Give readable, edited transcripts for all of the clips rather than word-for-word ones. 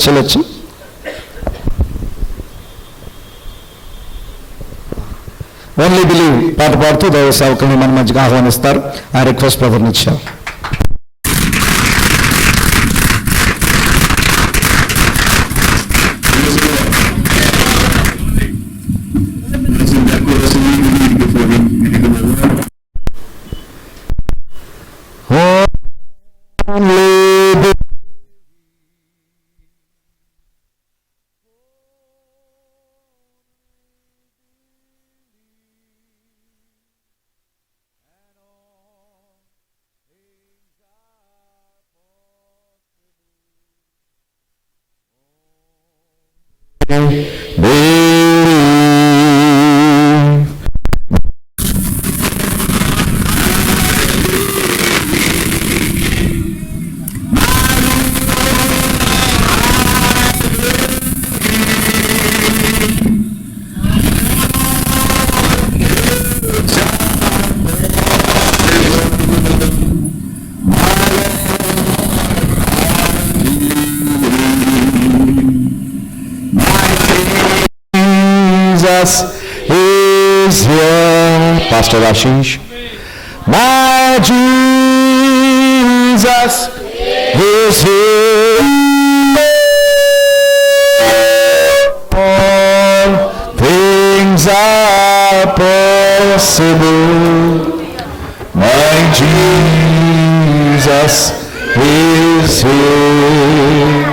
చెల్లొచ్చు. Only believe పాట పాడుతూ దైవ సేవకుల్ని మన మధ్యగా ఆహ్వానిస్తారు. ఆ రిక్వెస్ట్ బ్రదర్ని ఇచ్చారు. Is here, Pastor Ashish. My Jesus is here. All things are possible. My Jesus is here.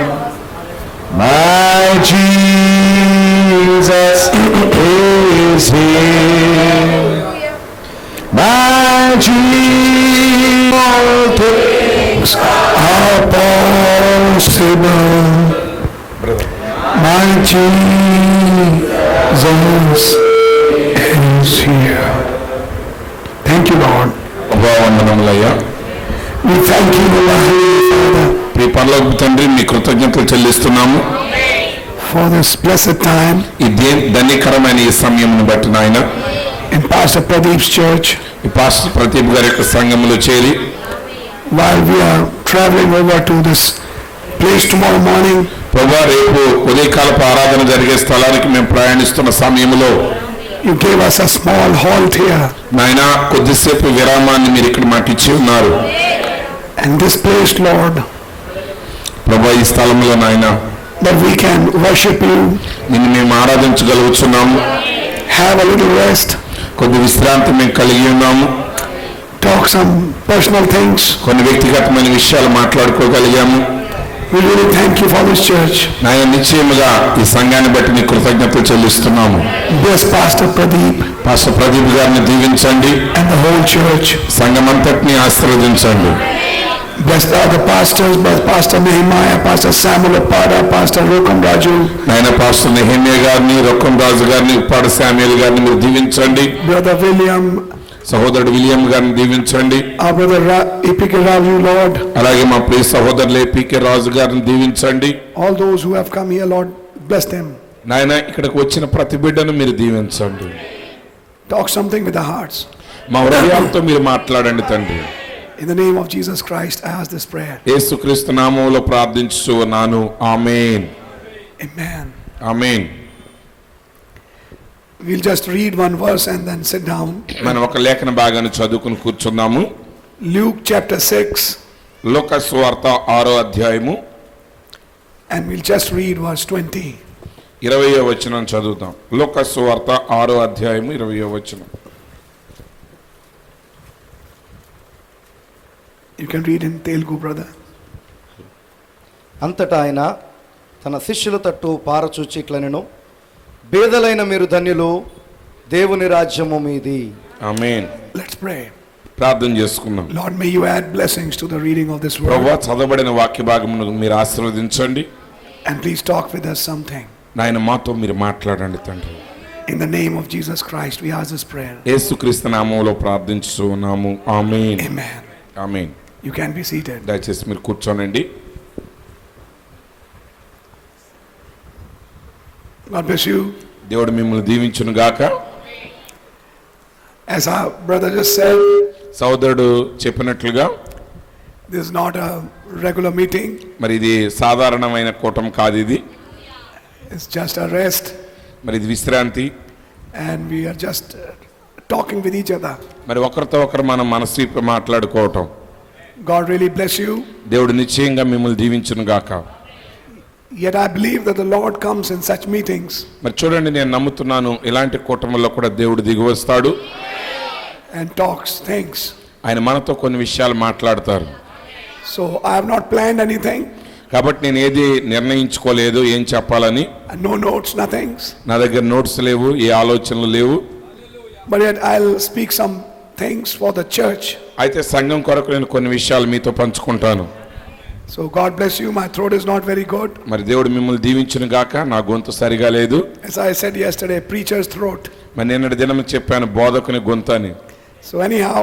My Jesus is here. My Jesus, all things are possible. My Jesus is here. Thank you, Lord. We thank you, Lord. మీ పరలోకపు తండ్రి, మీ కృతజ్ఞతలు చెల్లిస్తున్నాము for this blessed time ఈ ధన్యకరమైన ఈ సమయమును బట్టి నాయన. in Pastor Pradeep's church, ఈ pastor Pradeep గారి యొక్క సంఘములో చేరి while we are traveling over to this place tomorrow morning, ప్రభువా రేపు ఉదయకాలపు ఆరాధన జరిగే స్థలానికి మేము ప్రయాణిస్తున్న సమయంలో you gave us a small halt here, నాయన కొద్దిసేపు విరామాన్ని మీరు ఇక్కడ మాకు ఇచ్చి ఉన్నారు. and this place, Lord, ప్రభువా ఈ స్థలంలో నాయన that we can worship you, నిన్ను మేము ఆరాధించగలుగుతున్నాము, have a little rest, కొద్ది విశ్రాంతి మేము కలిగి ఉన్నాము, talk some personal things. కొన్ని వ్యక్తిగతమైన విషయాలు మాట్లాడుకోగలిగాము. We really thank you for this church. నాయన నిశ్చయముగా ఈ సంఘాన్ని బట్టి నీ కృతజ్ఞతలు చెల్లిస్తున్నాము. Bless Pastor Pradeep pastor Pradeep గారిని దీవించండి, and the whole church. సంఘమంతటిని ఆశీర్వదించండి. Bless the other pastors, Pastor Nehemiah, Pastor Samuel Upada, Pastor Rokam Raju, నాయన పాస్టర్ నెహెమ్యా గారిని, రొక్కం రాజు గారిని, ఉప్పాడ శామ్యూల్ గారిని మీరు దీవించండి. Brother William, సహోదరుడు విలియం గారిని దీవించండి. our brother A.P.K. Ravu, Lord. అలాగే మా ప్రియ సహోదరులు A.P.K. రాజు గారిని దీవించండి. All those who have come here, Lord, bless them. నాయన ఇక్కడికి వచ్చిన ప్రతి బిడ్డను మీరు దీవించండి. Talk something with the hearts. మా హృదయాలతో మీరు మాట్లాడండి తండ్రి. In the name of Jesus Christ, I ask this prayer. యేసుక్రీస్తు నామములో ప్రార్థించుచున్నాను. ఆమేన్. Amen. Amen. We'll just read one verse and then sit down. మనం ఒక లేఖన భాగాన్ని చదువుకుని కూర్చుందాము. Luke chapter 6, లూకా సువార్త 6వ అధ్యాయము and we'll just read verse 20. 20వ వచనం చదువుతాం. లూకా సువార్త 6వ అధ్యాయము 20వ వచనం. You can read in Telugu, brother. అంతటా ఆయన తన శిష్యుల తట్టు పారచూచి ఇట్లనెను, బేదలైన మీరు ధన్యులు, దేవుని రాజ్యము మీది. ఆమేన్. Let's pray. ప్రార్థన చేసుకుందాం. Lord, may you add blessings to the reading of this word. ప్రభువా చదవబడిన వాక్య భాగమును మీరు ఆశీర్వదించండి. And please talk with us something. నాయన మాతో మీరు మాట్లాడండి తండ్రి. In the name of Jesus Christ, we ask this prayer. యేసుక్రీస్తు నామములో ప్రార్థించుచున్నాము. ఆమేన్. Amen. Amen. You can be seated. దయచేసి మీరు కూర్చోనండి. God bless you. దేవుడు మిమ్మల్ని దీవించును గాక. As our brother just said, సోదరుడు చెప్పినట్లుగా This is not a regular meeting. మరి ఇది సాధారణమైన కూటం కాదు ఇది. It's just a rest. మరి ఇది విశ్రాంతి. And we are just talking with each other. మరి ఒకరితో ఒకరు మనం మనసు విప్పి మాట్లాడుకోవటం. God really bless you. దేవుడు నిశ్చయంగా మిమ్మల్ని దీవించును గాక. Yet I believe that the Lord comes in such meetings. మరి చూడండి, నేను నమ్ముతున్నాను ఇలాంటి కూటముల్లో కూడా దేవుడు దిగి వస్తాడు. And talks things. ఆయన మనతో కొన్ని విషయాలు మాట్లాడతారు. So I have not planned anything. కాబట్టి నేను ఏది నిర్ణయించుకోలేదు ఏం చెప్పాలని. And no notes, nothing. నా దగ్గర నోట్స్ లేవు, ఏ ఆలోచనలు లేవు. But yet I'll speak some things for the church. అయితే సంఘం కొరకు నేను కొన్ని విషయాలు మీతో పంచుకుంటాను. So God bless you. My throat is not very good. మరి దేవుడు మిమ్మల్ని దీవించును గాక. నా గొంతు సరిగా లేదు. As I said yesterday, preacher's throat. మరి నిన్నటి దినం చెప్పాను బోధకుని గొంతు అని. So anyhow,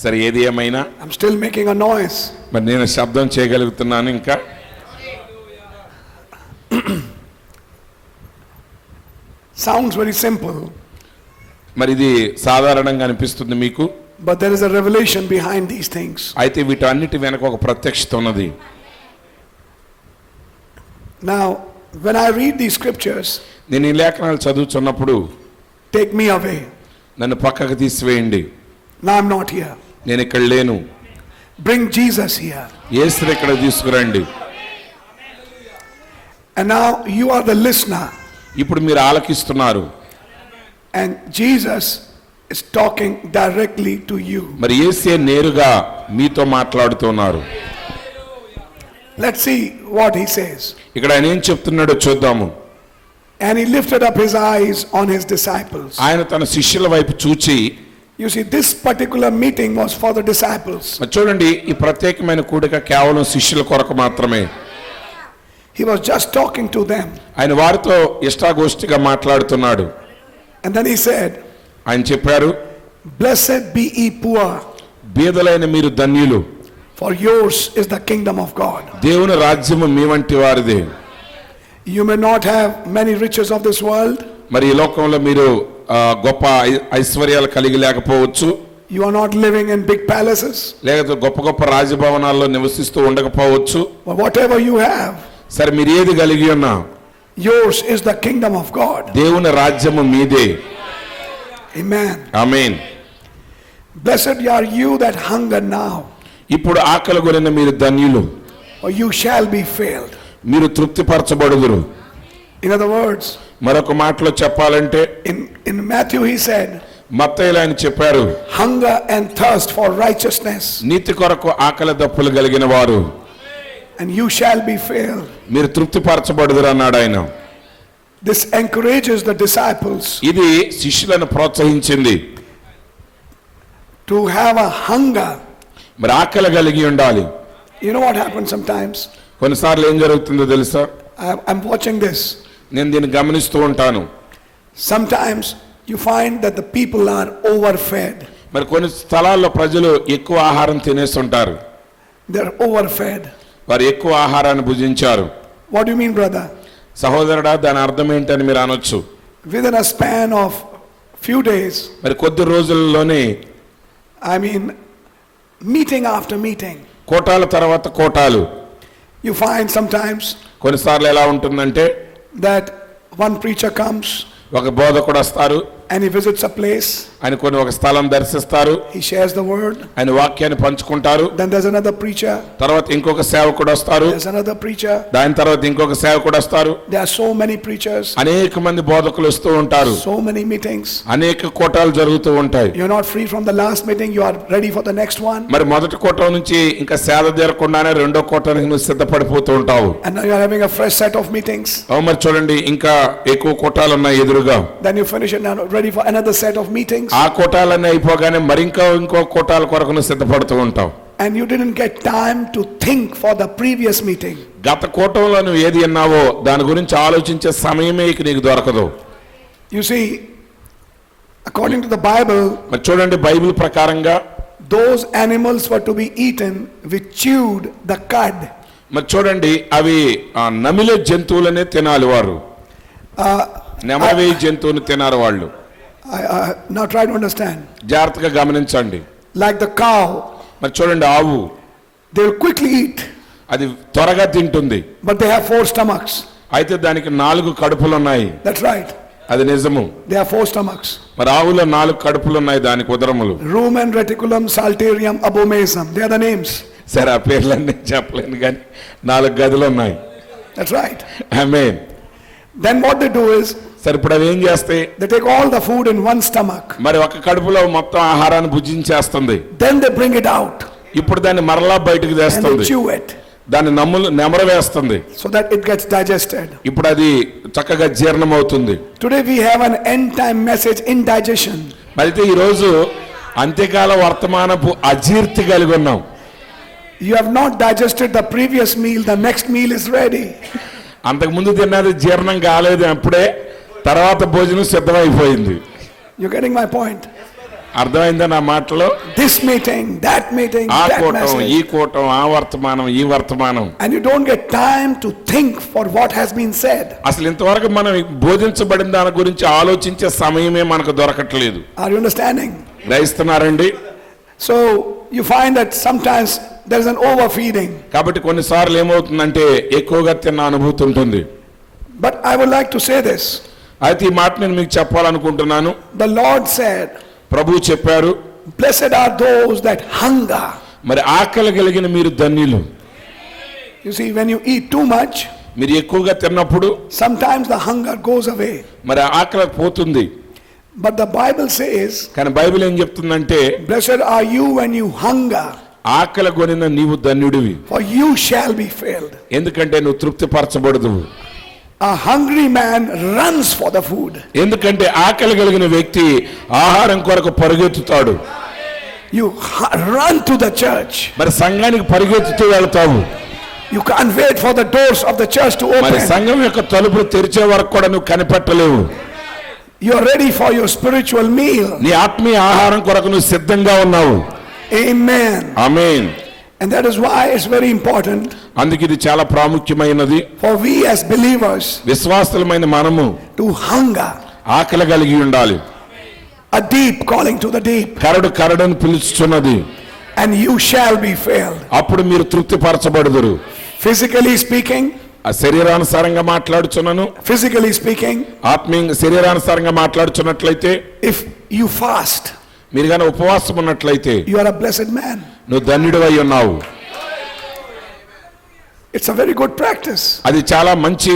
సరే ఏది ఏమైనా I'm still making a noise. మరి నేను శబ్దం చేయగలుగుతున్నాను ఇంకా. Sounds very simple, మరి ఇది సాధారణంగా అనిపిస్తుంది మీకు, but there is a revelation behind these things. అయితే వీటన్నిటి వెనక ఒక ప్రత్యక్షత ఉన్నది. Now, when I read these scriptures, నేను ఈ లేఖనాలు చదువుతున్నప్పుడు take me away. నన్ను పక్కకు తీసివేయండి. Now I'm not here. నేను ఇక్కడ లేను. Bring Jesus here. యేసుని ఇక్కడ తీసుకురండి. And now you are the listener. ఇప్పుడు మీరు ఆలకిస్తున్నారు. And Jesus is talking directly to you. మరి యేసే నేరుగా మీతో మాట్లాడుతున్నారు. Let's see what he says. ఇక్కడ ఆయన ఏం చెప్తున్నాడో చూద్దాము. And he lifted up his eyes on his disciples. ఆయన తన శిష్యుల వైపు చూచి, You see, this particular meeting was for the disciples. మరి చూడండి, ఈ ప్రత్యేకమైన కూడిక కేవలం శిష్యుల కొరకు మాత్రమే. He was just talking to them. ఆయన వారితో ఇష్టాగోష్ఠిగా మాట్లాడుతున్నాడు. And then he said, ఆయన చెప్పారు, Blessed be ye poor, బీదలైన మీరు ధన్యులు, for yours is the kingdom of God. దేవుని రాజ్యము మీ వంటి వారిదే. You may not have many riches of this world. మరి ఈ లోకంలో మీరు గొప్ప ఐశ్వర్యాలు కలిగి లేకపోవచ్చు. You are not living in big palaces. లేకపోతే గొప్ప గొప్ప రాజభవనాల్లో నివసిస్తూ ఉండకపోవచ్చు. But whatever you have, సరే మీరు ఏది కలిగి ఉన్నా yours is the kingdom of God. దేవుని రాజ్యము మీదే. Amen. Amen. Blessed are you that hunger now, ఇప్పుడు ఆకలి కొనిన మీరు ధన్యులు, or you shall be filled. మీరు తృప్తిపరచబడుదురు. In other words, మరొక మాటలో చెప్పాలంటే in Matthew he said, మత్తయిలో ఆయన చెప్పారు, hunger and thirst for righteousness, నీతి కొరకు ఆకలి దప్పులు కలిగిన వారు and you shall be filled. మీరు తృప్తిపరచబడుదురు అన్నాడు ఆయన. This encourages the disciples ఇది శిష్యులను ప్రోత్సహించింది. to have a hunger. మరి ఆకలి కలిగి ఉండాలి. You know what happens sometimes? కొన్నిసార్లు ఏం జరుగుతుందో తెలుసా? I'm watching this. నేను దీన్ని గమనిస్తూ ఉంటాను. Sometimes you find that the people are overfed. మరి కొన్ని స్థలాల్లో ప్రజలు ఎక్కువ ఆహారం తినేస్తుంటారు. They're overfed. వారు ఎక్కువ ఆహారాన్ని భుజించారు. What do you mean, brother? సహోదరుడా, దాని అర్థం ఏంటని మీరు అనొచ్చు. Within a span of few days, మరి కొద్ది రోజుల్లోనే, I mean meeting after meeting, కోటాల తర్వాత కోటాలు. you find sometimes కొన్నిసార్లు ఎలా ఉంటుందంటే, that one preacher comes ఒక బోధకుడు వస్తారు, and he visits a place, ఆయన కొన్ని ఒక స్థలం దర్శిస్తారు, he shares the word, ఆయన వాక్యాన్ని పంచుకుంటారు. then there's another preacher, తర్వాత ఇంకొక సేవకుడు వస్తారు, there's another preacher. దాని తర్వాత ఇంకొక సేవకుడు వస్తారు. There are so many preachers, అనేక మంది బోధకులు వస్తూ ఉంటారు. so many meetings. అనేక కోటాలు జరుగుతూ ఉంటాయి. You're not free from the last meeting, you are ready for the next one. మరి మొదటి కోటం నుంచి ఇంకా సేద తీరకుండానే రెండో కోటానికి నువ్వు సిద్ధపడిపోతూ ఉంటావు. And now you're having a fresh set of meetings. మరి చూడండి, ఇంకా ఎక్కువ కోటాలు ఉన్నాయి ఎదురుగా. Then you finish it, now ready for another set of meetings. ఆ కోటాలన్నీ అయిపోగానే మరి ఇంకో కోటాల కొరకు నువ్వు సిద్ధపడుతూ ఉంటావు. And you didn't get time to think for the previous meeting. గత కోటంలో నువ్వు ఏది అన్నావో దాని గురించి ఆలోచించే సమయమే ఇక నీకు దొరకదు. You see, according to the Bible, మరి చూడండి, బైబిల్ ప్రకారంగా those animals were to be eaten which chewed the cud. మరి చూడండి, అవి నమిలే జంతువులనే తినాలి వారు. నెమలి జంతువుని తినారు వాళ్ళు. Now try to understand. జాగ్రత్తగా గమనించండి. Like the cow, మరి చూడండి, ఆవు They'll quickly eat, అది త్వరగా తింటుంది, but they have 4 stomachs. అయితే దానికి 4 కడుపులు ఉన్నాయి. That's right. అది నిజము. They have 4 stomachs. మరి ఆవులో 4 కడుపులు ఉన్నాయి దానికి ఉదరములు. Rumen, reticulum, salterium, abomasum. They are the names. సరే ఆ పేర్లన్నీ చెప్పలేను కానీ 4 గదులు ఉన్నాయి. That's right. Amen. Then what they do is, సరే ఇప్పుడు అవి ఏం చేస్తాయి? they take all the food in one stomach. మరి ఒక కడుపులో మొత్తం ఆహారాన్ని భుజించేస్తుంది. Then they bring it out ఇప్పుడు దాన్ని మరలా బయటకు and they తెస్తుంది, chew it దాన్ని నెమరు వేస్తుంది. so that it gets digested. ఇప్పుడు అది చక్కగా జీర్ణం అవుతుంది. Today we have an end time message, indigestion. అయితే ఈరోజు అంత్యకాల వర్తమానపు అజీర్తి కలిగి ఉన్నాం. You have not digested the previous meal, the next meal is ready. అంతకు ముందు తిన్నది జీర్ణం కాలేదు, అప్పుడే తర్వాత భోజనం సిద్ధమైపోయింది. You're getting my point? అర్థమైందా నా మాటలో? This meeting, that meeting, ఆ that కూటం, ఈ message. కూటం, ఆ వర్తమానం, ఈ వర్తమానం. And you don't get time to think for what has been said. అసలు ఇంతవరకు మనం బోధించబడిన దాని గురించి ఆలోచించే సమయమే మనకు దొరకట్లేదు. Are you understanding? గ్రహిస్తున్నారండి? So you find that sometimes there is an overfeeding. కాబట్టి కొన్నిసార్లు ఏమవుతుందంటే ఎక్కువగా తిన్న అనుభూతి ఉంటుంది. But I would like to say this. అయితే ఈ మాట నేను మీకు చెప్పాలనుకుంటున్నాను. The Lord said, ప్రభువు చెప్పారు, blessed are those that hunger. మరి ఆకలి కలిగిన మీరు ధన్యులు. You see, when you eat too much, మీరు ఎక్కువగా తిన్నప్పుడు sometimes the hunger goes away. మరి ఆకలి పోతుంది. But the Bible says, కానీ బైబిల్ ఏం చెప్తుందంటే, blessed are you when you hunger, ఆకలి కొనిన నీవు ధన్యుడివి, for you shall be filled. ఎందుకంటే నువ్వు తృప్తిపరచబడదు. A hungry man runs for the food. ఎందుకంటే ఆకలి కలిగిన వ్యక్తి ఆహారం కొరకు పరిగెత్తుతాడు. You run to the church. మరి సంఘానికి పరిగెత్తుతూ వెళ్తావు. You can't wait for the doors of the church to మరి open. సంఘం యొక్క తలుపులు తెరిచే వరకు కూడా నువ్వు కనిపెట్టలేవు. You are ready for your spiritual meal. నీ ఆత్మీయ ఆహారం కొరకు నువ్వు సిద్ధంగా ఉన్నావు. Amen. Amen. And that is why it's very important అందుకే ఇది చాలా ప్రాముఖ్యమైనది. for we as believers విశ్వాసులమైన మనము to hunger. ఆకలి కలిగి ఉండాలి. A deep calling to the deep. కరడుని పిలుచుచున్నది. And you shall be filled. అప్పుడు మీరు తృప్తిపరచబడుదురు. Physically speaking, ఆ శరీరానుసారంగా మాట్లాడుచున్నాను. physically speaking, ఆత్మీయ శరీరానుసారంగా మాట్లాడుచున్నట్లయితే, if you fast, మీరు గాని ఉపవాసం ఉన్నట్లయితే you are a blessed man. నువ్వు ధన్యుడివై ఉన్నావు. It's a very good practice. అది చాలా మంచి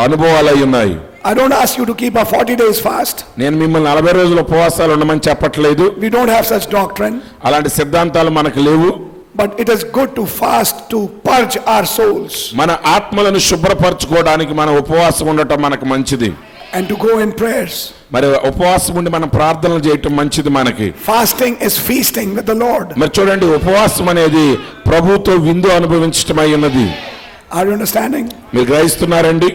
అనుభవాలు అయి ఉన్నాయి. I don't ask you to keep a 40 days fast. నేను మిమ్మల్ని 40 రోజుల ఉపవాసాలు ఉండమని చెప్పట్లేదు. We don't have such doctrine. అలాంటి సిద్ధాంతాలు మనకు లేవు. But it is good to fast to purge our souls మన ఆత్మలను శుభ్రపరచుకోవడానికి మన ఉపవాసం ఉండటం మనకు మంచిది. and to go in prayers. మరి ఉపవాసం ఉండి మనం ప్రార్థనలు చేయటం మంచిది మనకి. Fasting is feasting with the Lord. మరి చూడండి, ఉపవాసం అనేది ప్రభువుతో విందు అనుభవించటమై ఉన్నది. Are you understanding? మీరు గ్రహిస్తున్నారండి?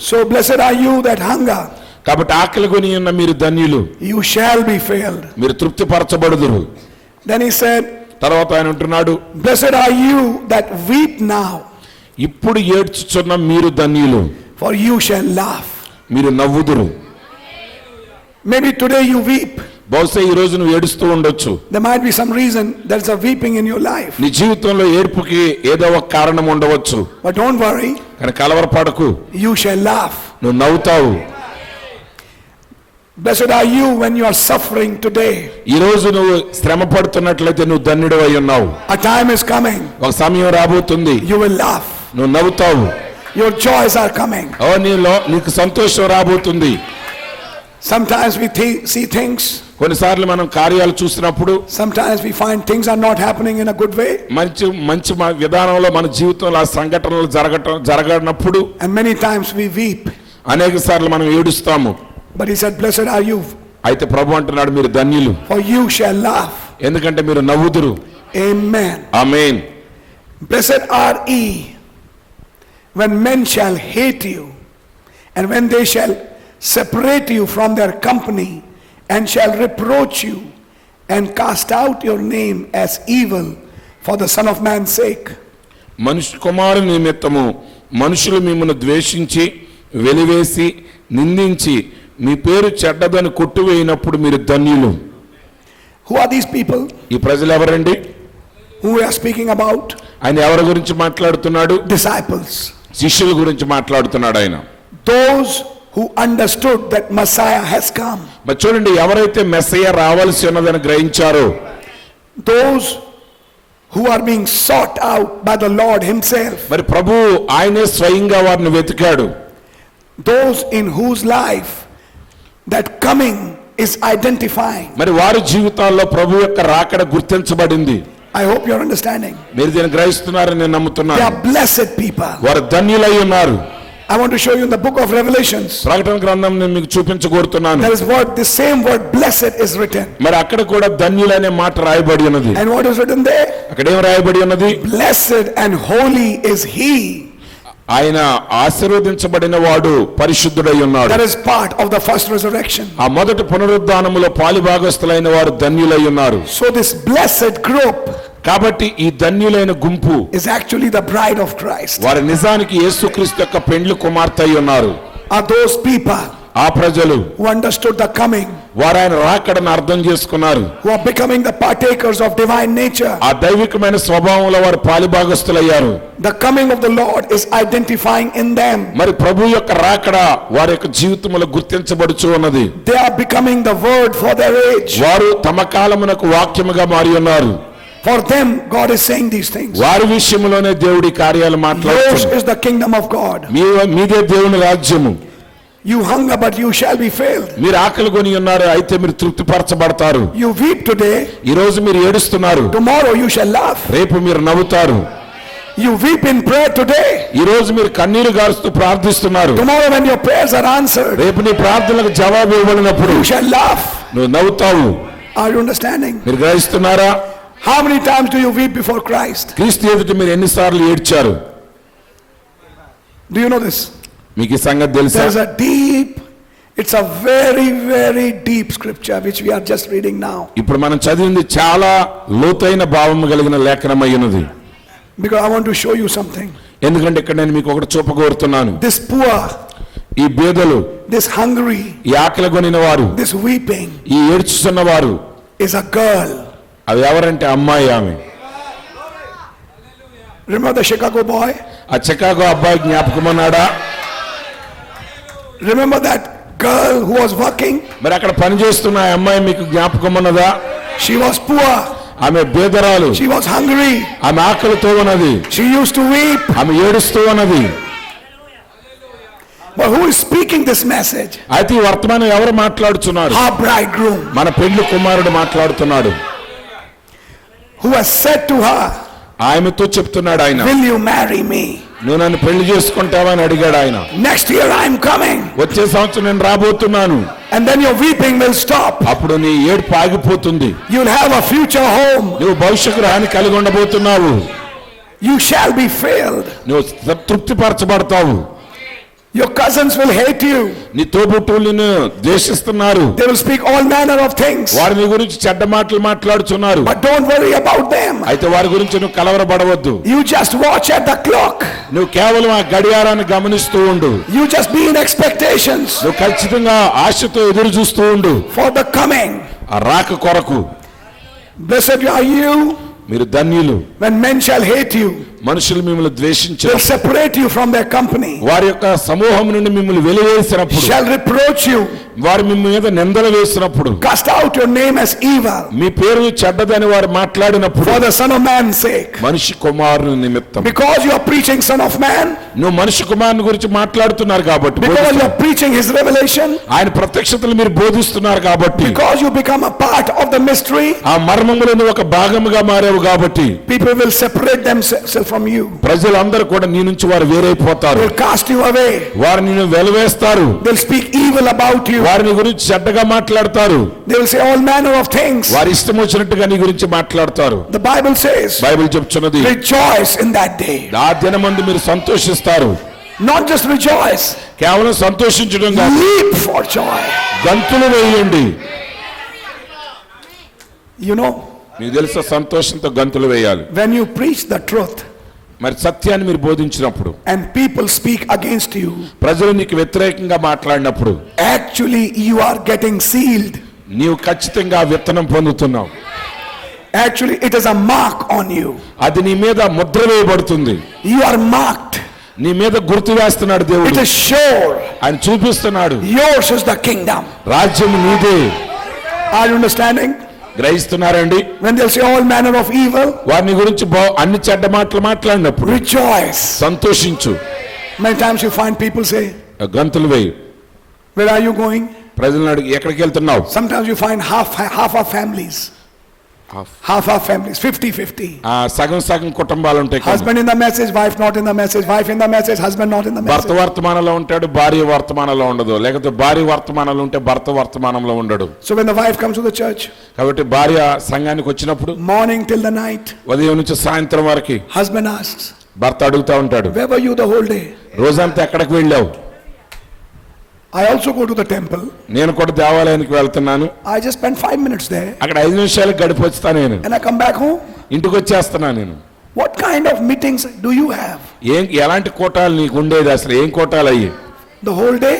So blessed are you that hunger. కాబట్టి ఆకలి కొని ఉన్న మీరు ధన్యులు, You shall be filled. మీరు తృప్తిపరచబడుదురు. Then he said, తర్వాత ఆయన అంటున్నాడు, blessed are you that weep now, ఇప్పుడు ఏడ్చుచున్న మీరు ధన్యులు, for you shall laugh. మీరు నవ్వుదురు. Maybe today you weep. బహుశా ఈ రోజు నువ్వు ఏడుస్తూ ఉండొచ్చు. There might be some reason there's a weeping in your life. నీ జీవితంలో ఏడుపుకి ఏదో ఒక కారణం ఉండవచ్చు. But don't worry, కానీ కలవరపడకు, you shall laugh. నువ్వు నవ్వుతావు. Blessed are you when you are suffering today. ఈ రోజు నువ్వు శ్రమ పడుతున్నట్లయితే నువ్వు ధన్యుడివై ఉన్నావు. A time is coming, ఒక సమయం రాబోతుంది, you will laugh. నువ్వు నవ్వుతావు. Your joys are coming. నీకు సంతోషం రాబోతుంది. Sometimes we see things, కొన్నిసార్లు మనం కార్యాలు చూసినప్పుడు, sometimes we find things are not happening in a good way, మంచి విధానంలో మన జీవితంలో ఆ సంఘటనలు జరగనప్పుడు and many times we weep. అనేక సార్లు మనం ఏడుస్తాము. But he said, blessed are you, అయితే ప్రభు అంటున్నాడు, మీరు ధన్యులు, for you shall laugh. ఎందుకంటే మీరు నవ్వుదురు. Amen. Amen. Blessed are ye when men shall hate you, and when they shall separate you from their company, and shall reproach you, and cast out your name as evil for the Son of Man's sake. మనుష్య కుమారుని నిమిత్తము మనుషులు మిమ్మల్ని ద్వేషించి వెలివేసి నిందించి మీ పేరు చెడ్డదని కొట్టివేయినప్పుడు మీరు ధన్యులు. Who are these people? ఈ ప్రజలు ఎవరండి? Who we are speaking about? ఆయన ఎవరి గురించి మాట్లాడుతున్నాడు? Disciples. శిష్యుల గురించి మాట్లాడుతున్నాడు ఆయన. Those who understood that Messiah has come. మరి చూడండి, ఎవరైతే మెస్సయ్య రావాల్సి ఉన్నదని గ్రహించారో, Those who are being sought out by the Lord himself. మరి ప్రభు ఆయనే స్వయంగా వారిని వెతికాడు. Those in whose life that coming is identifying. మరి వారి జీవితాల్లో ప్రభు యొక్క రాకడ గుర్తించబడింది. I hope you're understanding. మీరు దీన్ని గ్రహిస్తున్నారని నేను They నమ్ముతున్నాను. are blessed people. వారు ధన్యులై ఉన్నారు. I want to show you in the book of Revelations. ప్రకటన గ్రంథం నేను మీకు చూపించగోరుతున్నాను. There is word, the same word blessed is written. మరి అక్కడ కూడా ధన్యులనే మాట రాయబడి ఉన్నది. And what is written there? అక్కడ ఏం రాయబడి ఉన్నది? Blessed and holy is he. ఆయన ఆశీర్వదించబడిన వాడు పరిశుద్ధుడై ఉన్నాడు. That is part of the first resurrection. ఆ మొదటి పునరుద్ధానములో పాలిభాగస్తులైన వారు ధన్యులై ఉన్నారు. So this blessed group కాబట్టి ఈ ధన్యులైన గుంపు is actually the bride of Christ. వారు నిజానికి యేసుక్రీస్తు యొక్క పెండ్లి కుమార్తె అయి ఉన్నారు. Are those people ఆ ప్రజలు who understood the coming, వారు ఆయన రాకడను అర్థం చేసుకున్నారు. who are becoming the partakers of divine nature. ఆ దైవికమైన స్వభావంలో వారు పాలిభాగస్తులయ్యారు. The coming of the Lord is identifying in them. మరి ప్రభు యొక్క రాకడ వారి యొక్క జీవితంలో గుర్తించబడుచు ఉన్నది. They are becoming the word for their age. వారు తమ కాలమునకు వాక్యముగా మారి ఉన్నారు. For them, God is saying these things. వారి విషయంలోనే దేవుడి కార్యాలు Yours మాట్లాడుతున్నారు. is the kingdom of God. మీదే దేవుని రాజ్యము. You hunger, but you shall be filled. మీరు ఆకలి కొని ఉన్నారు, అయితే మీరు తృప్తిపరచబడతారు. You weep today, ఈ రోజు మీరు ఏడుస్తున్నారు, tomorrow you shall laugh. రేపు మీరు నవ్వుతారు. You weep in prayer today, ఈ రోజు మీరు కన్నీరు గారుస్తూ ప్రార్థిస్తున్నారు, tomorrow when your prayers are answered, రేపు నీ ప్రార్థనలకు జవాబు ఇవ్వబడినప్పుడు you shall laugh. నువ్వు నవ్వుతావు. Are you understanding? మీరు గ్రహిస్తున్నారా? How many times do you weep before Christ? క్రీస్తు ఎదుట మీరు ఎన్నిసార్లు ఏడ్చారు? Do you know this? మీకు ఈ సంగతి తెలుసా? There's a deep, it's a very, very deep scripture which we are just reading now. ఇప్పుడు మనం చదివింది చాలా లోతైన భావము కలిగిన లేఖనమైనది. Because I want to show you something. ఎందుకంటే ఇక్కడ నేను మీకు ఒకటి చూపగోరుతున్నాను. This poor, ఈ బేదలు, this hungry, ఈ ఆకలి కొనిన వారు, this weeping ఈ ఏడ్చుతున్న వారు, is a girl. అవి ఎవరంటే అమ్మాయి. ఆమె Remember the Chicago boy? ఆ చికాగో అబ్బాయి జ్ఞాపకం అన్నాడా? Remember that girl who was working? మరి అక్కడ పనిచేస్తున్న ఆ అమ్మాయి మీకు జ్ఞాపకం ఉన్నదా? She was poor. ఆమె బేదరాలు, She was hungry. ఆమె ఆకలితో ఉన్నది, She used to weep. ఆమె ఏడుస్తూ ఉన్నది. But who is speaking this message? అయితే ఈ వర్తమానం ఎవరు మాట్లాడుతున్నారు? Our bridegroom, మన పెళ్లి కుమారుడు మాట్లాడుతున్నాడు. who has said to her, ఆమెతో చెప్తున్నాడు ఆయన, will you marry me? నువ్వు నన్ను పెళ్లి చేసుకుంటావా అని అడిగాడు ఆయన. Next year I am coming. వచ్చే సంవత్సరం నేను రాబోతున్నాను. And then your weeping will stop. అప్పుడు నీ ఏడుపు ఆగిపోతుంది. You'll have a future home. నువ్వు భవిష్యత్తు గృహాన్ని కలిగి ఉండబోతున్నావు. You shall be filled. నువ్వు తృప్తిపరచబడతావు. Your cousins will hate you. నీ తోబుట్టువులు నిన్ను ద్వేషిస్తున్నారు. They will speak all manner of things. వారి నీ గురించి చెడ్డ మాటలు మాట్లాడుతున్నారు. But don't worry about them. అయితే వారి గురించి నువ్వు కలవరపడవద్దు. You just watch at the clock. నువ్వు కేవలం ఆ గడియారాన్ని గమనిస్తూ ఉండు. You just be in expectations నువ్వు ఖచ్చితంగా ఆశతో ఎదురు చూస్తూ ఉండు for the coming. ఆ రాక కొరకు. Blessed are you మీరు ధన్యులు. when men shall hate you. మనుషులు మిమ్మల్ని ద్వేషించారు, They'll separate you from their company. వారి యొక్క సమూహం నుండి మిమ్మల్ని వెలివేసినప్పుడు, Shall reproach you. వారు మిమ్మల్ని మీద నిందలు వేసినప్పుడు, Cast out your name as evil మీ పేరు చెడ్డదని వారు మాట్లాడినప్పుడు, for the Son of Man's sake. మనిషి కుమారుని నిమిత్తం, Because you are preaching Son of Man. నువ్వు మనిషి కుమారుని గురించి మాట్లాడుతున్నారు కాబట్టి, Because you are preaching His revelation. ఆయన ప్రత్యక్షతలు మీరు బోధిస్తున్నారు కాబట్టి, Because you become a part of the mystery. ఆ మర్మములో నువ్వు ఒక భాగముగా మారావు కాబట్టి, People will separate themselves from you. ప్రజలందరూ కూడా నీ నుంచి వారు వేరైపోతారు. They'll cast you away. వారు నిన్ను వెలివేస్తారు. They'll speak evil about you. వారిని గురించి చెడ్డగా మాట్లాడతారు. They will say all manner of things. వారి ఇష్టం వచ్చినట్టుగా నీ గురించి మాట్లాడతారు. The Bible says, బైబిల్ చెప్తున్నది, rejoice in that day. ఆ దినమందు మీరు సంతోషిస్తారు. Not just rejoice, కేవలం సంతోషించడం కాదు, leap for joy. గంతులు వేయండి. You know, మీకు తెలుసా, సంతోషంతో గంతులు వేయాలి. when you preach the truth మరి సత్యాన్ని మీరు బోధించినప్పుడు, and people speak against you, ప్రజలు నీకు వ్యతిరేకంగా మాట్లాడినప్పుడు, actually you are getting sealed. నీవు ఖచ్చితంగా విత్తనం పొందుతున్నావు. Actually, it is a mark on you. అది నీ మీద ముద్ర వేయబడుతుంది. You are marked. నీ మీద గుర్తు వేస్తున్నాడు It దేవుడు. is sure. ఆయన చూపిస్తున్నాడు, Yours is the kingdom. రాజ్యం నీదే. Are you understanding? గ్రహిస్తున్నారండి? When they'll say all manner of evil, వారిని గురించి అన్ని చెడ్డ మాటలు మాట్లాడినప్పుడు rejoice. సంతోషించు. Many times you find people say, గంతులు వేయి. where are you going? ప్రజలను అడిగి ఎక్కడికి వెళ్తున్నావు? Sometimes you find half our families. Half our families, 50-50. సగం సగం కుటుంబాలు ఉంటాయి కదా. Husband in the message, wife not in the message, wife in the message, husband not in the భర్త message. వర్తమానంలో ఉంటాడు, భార్య వర్తమానంలో ఉండదు. లేకపోతే భార్య వర్తమానంలో ఉంటే భర్త వర్తమానంలో ఉండడు. So when the wife comes to the church, కాబట్టి భార్య సంఘానికి వచ్చినప్పుడు morning till the night, ఉదయం నుంచి సాయంత్రం వరకు husband asks, భర్త అడుగుతా ఉంటాడు, where were you the whole day? రోజంతా ఎక్కడికి వెళ్ళావు? I also go to the temple. నేను కూడా దేవాలయానికి వెళ్తున్నాను, I just spend 5 minutes there అక్కడ 5 నిమిషాలు గడిపొస్తా నేను, and I come back home. ఇంటికి వచ్చేస్తున్నా నేను. What kind of meetings do you have? ఎలాంటి కోటాలు నీకు ఉండేది? అసలు ఏం కోటాలు అయ్యి? The whole day?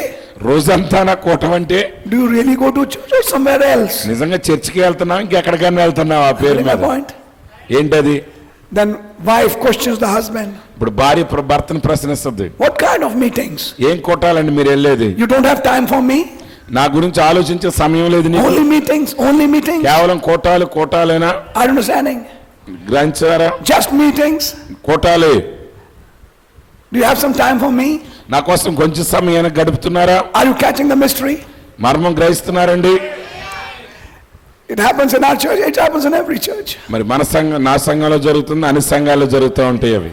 రోజంతా నా కోటం అంటే Do you really go to church or somewhere else? నిజంగా చర్చికి వెళ్తున్నావు, ఇంకెక్కడికైనా వెళ్తున్నావు? ఆ పేరు Getting my మీద point? ఏంటది? Then wife questions the husband. ఇప్పుడు భార్య భర్తను ప్రశ్నిస్తుంది, What kind of meetings? ఏం కోటాలండి మీరు వెళ్ళేది? You don't have time for me? నా గురించి ఆలోచించే సమయం లేదు నీకు? Only meetings, only meetings. కేవలం కోటాలేనా? Are you understanding? గ్రహించారా? Just meetings. కోటాలే. Do you have some time for me? నా కోసం కొంచెం సమయాన్ని గడుపుతున్నారా? Are you catching the mystery? మర్మం గ్రహిస్తున్నారండి? It happens in our church, it happens in every church. మరి మన సంఘం, నా సంఘంలో జరుగుతుంది, అన్ని సంఘాల్లో జరుగుతూ ఉంటాయి అవి.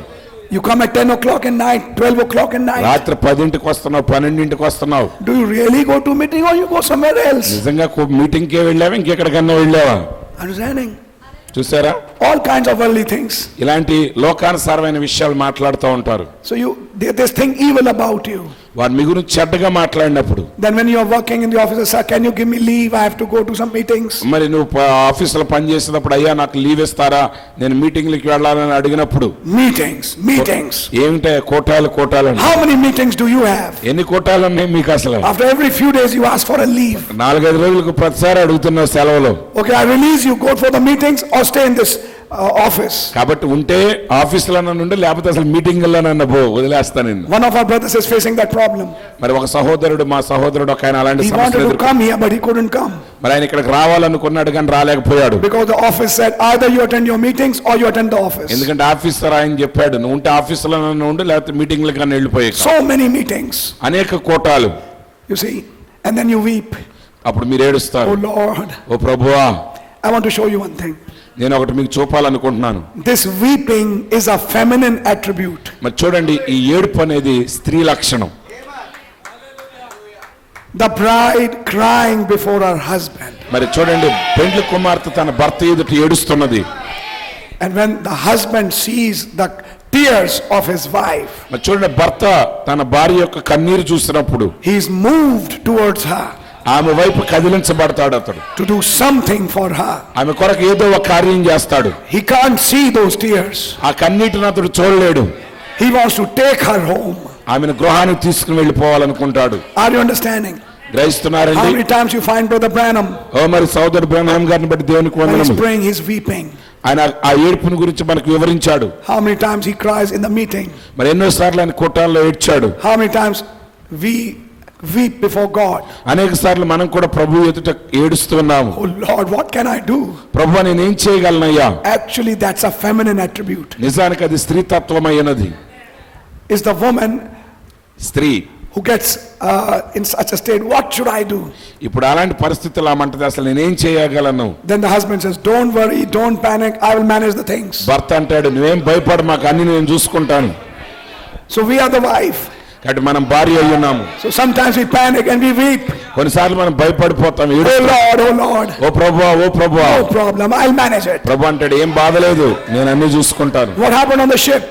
You come at 10 o'clock at night, 12 o'clock at night. రాత్రి 10ంటికి వస్తున్నావు, 12ంటికి వస్తున్నావు. Do you really go to meeting or you go somewhere else? నిజంగా మీటింగ్కే వెళ్ళావా, ఇంకెక్కడికన్నా వెళ్ళావా? Understanding? చూసారా? All kinds of worldly things. ఇలాంటి లోకానుసారమైన విషయాలు మాట్లాడుతూ ఉంటారు. So they think evil about you. వారు మీ గురించి చెడ్డగా మాట్లాడినప్పుడు, Then when you are working in the office, sir, can you give me leave? I have to go to some meetings. మరి నువ్వు ఆఫీసులో పనిచేసేటప్పుడు, అయ్యా నాకు లీవ్ ఇస్తారా, నేను మీటింగ్లకి వెళ్ళాలని అడిగినప్పుడు, Meetings. ఏమిటే కోటాలు How many meetings do you have? ఎన్ని కోటాలు ఉన్నాయి మీకు అసలు? After every few days you ask for a leave. 4-5 రోజులకు ప్రతిసారి అడుగుతున్నావు సెలవులు. Okay, I release you, go for the meetings or stay in this office. కాబట్టి ఉంటే ఆఫీసులో నుండి, లేకపోతే అసలు మీటింగ్లోనన్నా వదిలేస్తా నిన్ను. One of our brothers is facing that problem. మరి ఒక సహోదరుడు, మా సహోదరుడు ఒక ఆయన అలాంటి He సమస్యలు wanted to ఎదుర్కొన్నాడు. come here, but he couldn't come. మరి ఆయన ఇక్కడికి రావాలనుకున్నాడు కానీ రాలేకపోయాడు. Because the office said either you attend your meetings or you attend the office. ఎందుకంటే ఆఫీసర్ ఆయన చెప్పాడు, నువ్వు ఉంటే ఆఫీసులో ఉండు, లేకపోతే మీటింగ్లకు కానీ వెళ్ళిపోయాయి. So many meetings. అనేక కోటాలు. You see, and then you weep. అప్పుడు మీరు ఏడుస్తారు, Oh Lord, ఓ ప్రభువా, I want to show you one thing. నేను ఒకటి మీకు చూపాలనుకుంటున్నాను. This weeping is a feminine attribute. మరి చూడండి, ఈ ఏడుపు అనేది స్త్రీ లక్షణం. The bride crying before her husband. మరి చూడండి, పెండ్లి కుమార్తె తన భర్త ఎదుట ఏడుస్తున్నది. And when the husband sees the tears of his wife, మరి చూడండి, భర్త తన భార్య యొక్క కన్నీరు చూసినప్పుడు he is moved towards her ఆమె వైపు కదిలించబడతాడు అతడు. to do something for her. ఆమె కొరకు ఏదో ఒక కార్యం చేస్తాడు. He can't see those tears. ఆ కన్నీటిని అతడు చూడలేడు. He wants to take her home. ఆమెను గృహానికి తీసుకుని వెళ్ళిపోవాలనుకుంటాడు. Are you understanding? గ్రహిస్తున్నారండి? How many times you find Brother Branham ఓ మరి సోదరుడు బ్రహ్మాం గారిని బట్టి దేవునికి when he's వందనములు. praying, he's weeping. ఆయన ఆ ఏడుపుని గురించి మనకు వివరించాడు. How many times he cries in the meeting? మరి ఎన్నోసార్లు ఆయన కోటాల్లో ఏడ్చాడు. How many times we weep before God? అనేక సార్లు మనం కూడా ప్రభు ఎదుట ఏడుస్తున్నాము. Oh Lord, what can I do? ప్రభు నేనేం చేయగలనయ్యా? Actually, that's a feminine attribute. నిజానికి అది స్త్రీతత్వమైనది. Is the woman స్త్రీ who gets in such a state, what should I do? ఇప్పుడు అలాంటి పరిస్థితులు ఆమంటది, అసలు నేనేం చేయగలను? Then the husband says, don't worry, don't panic, I will manage the things. భర్త అంటాడు, నువ్వేం భయపడు, మాకు అన్ని నేను చూసుకుంటాను. So we are the wife. కాబట్టి మనం భార్య అయి ఉన్నాము. So sometimes we panic and we weep. కొన్నిసార్లు మనం భయపడిపోతాం, Oh ఏడుస్తాం. Lord, oh Lord. ఓ ప్రభువా No problem, I'll manage it. ప్రభు అంటాడు, ఏం బాధ లేదు, నేను అన్ని చూసుకుంటాను. What happened on the ship?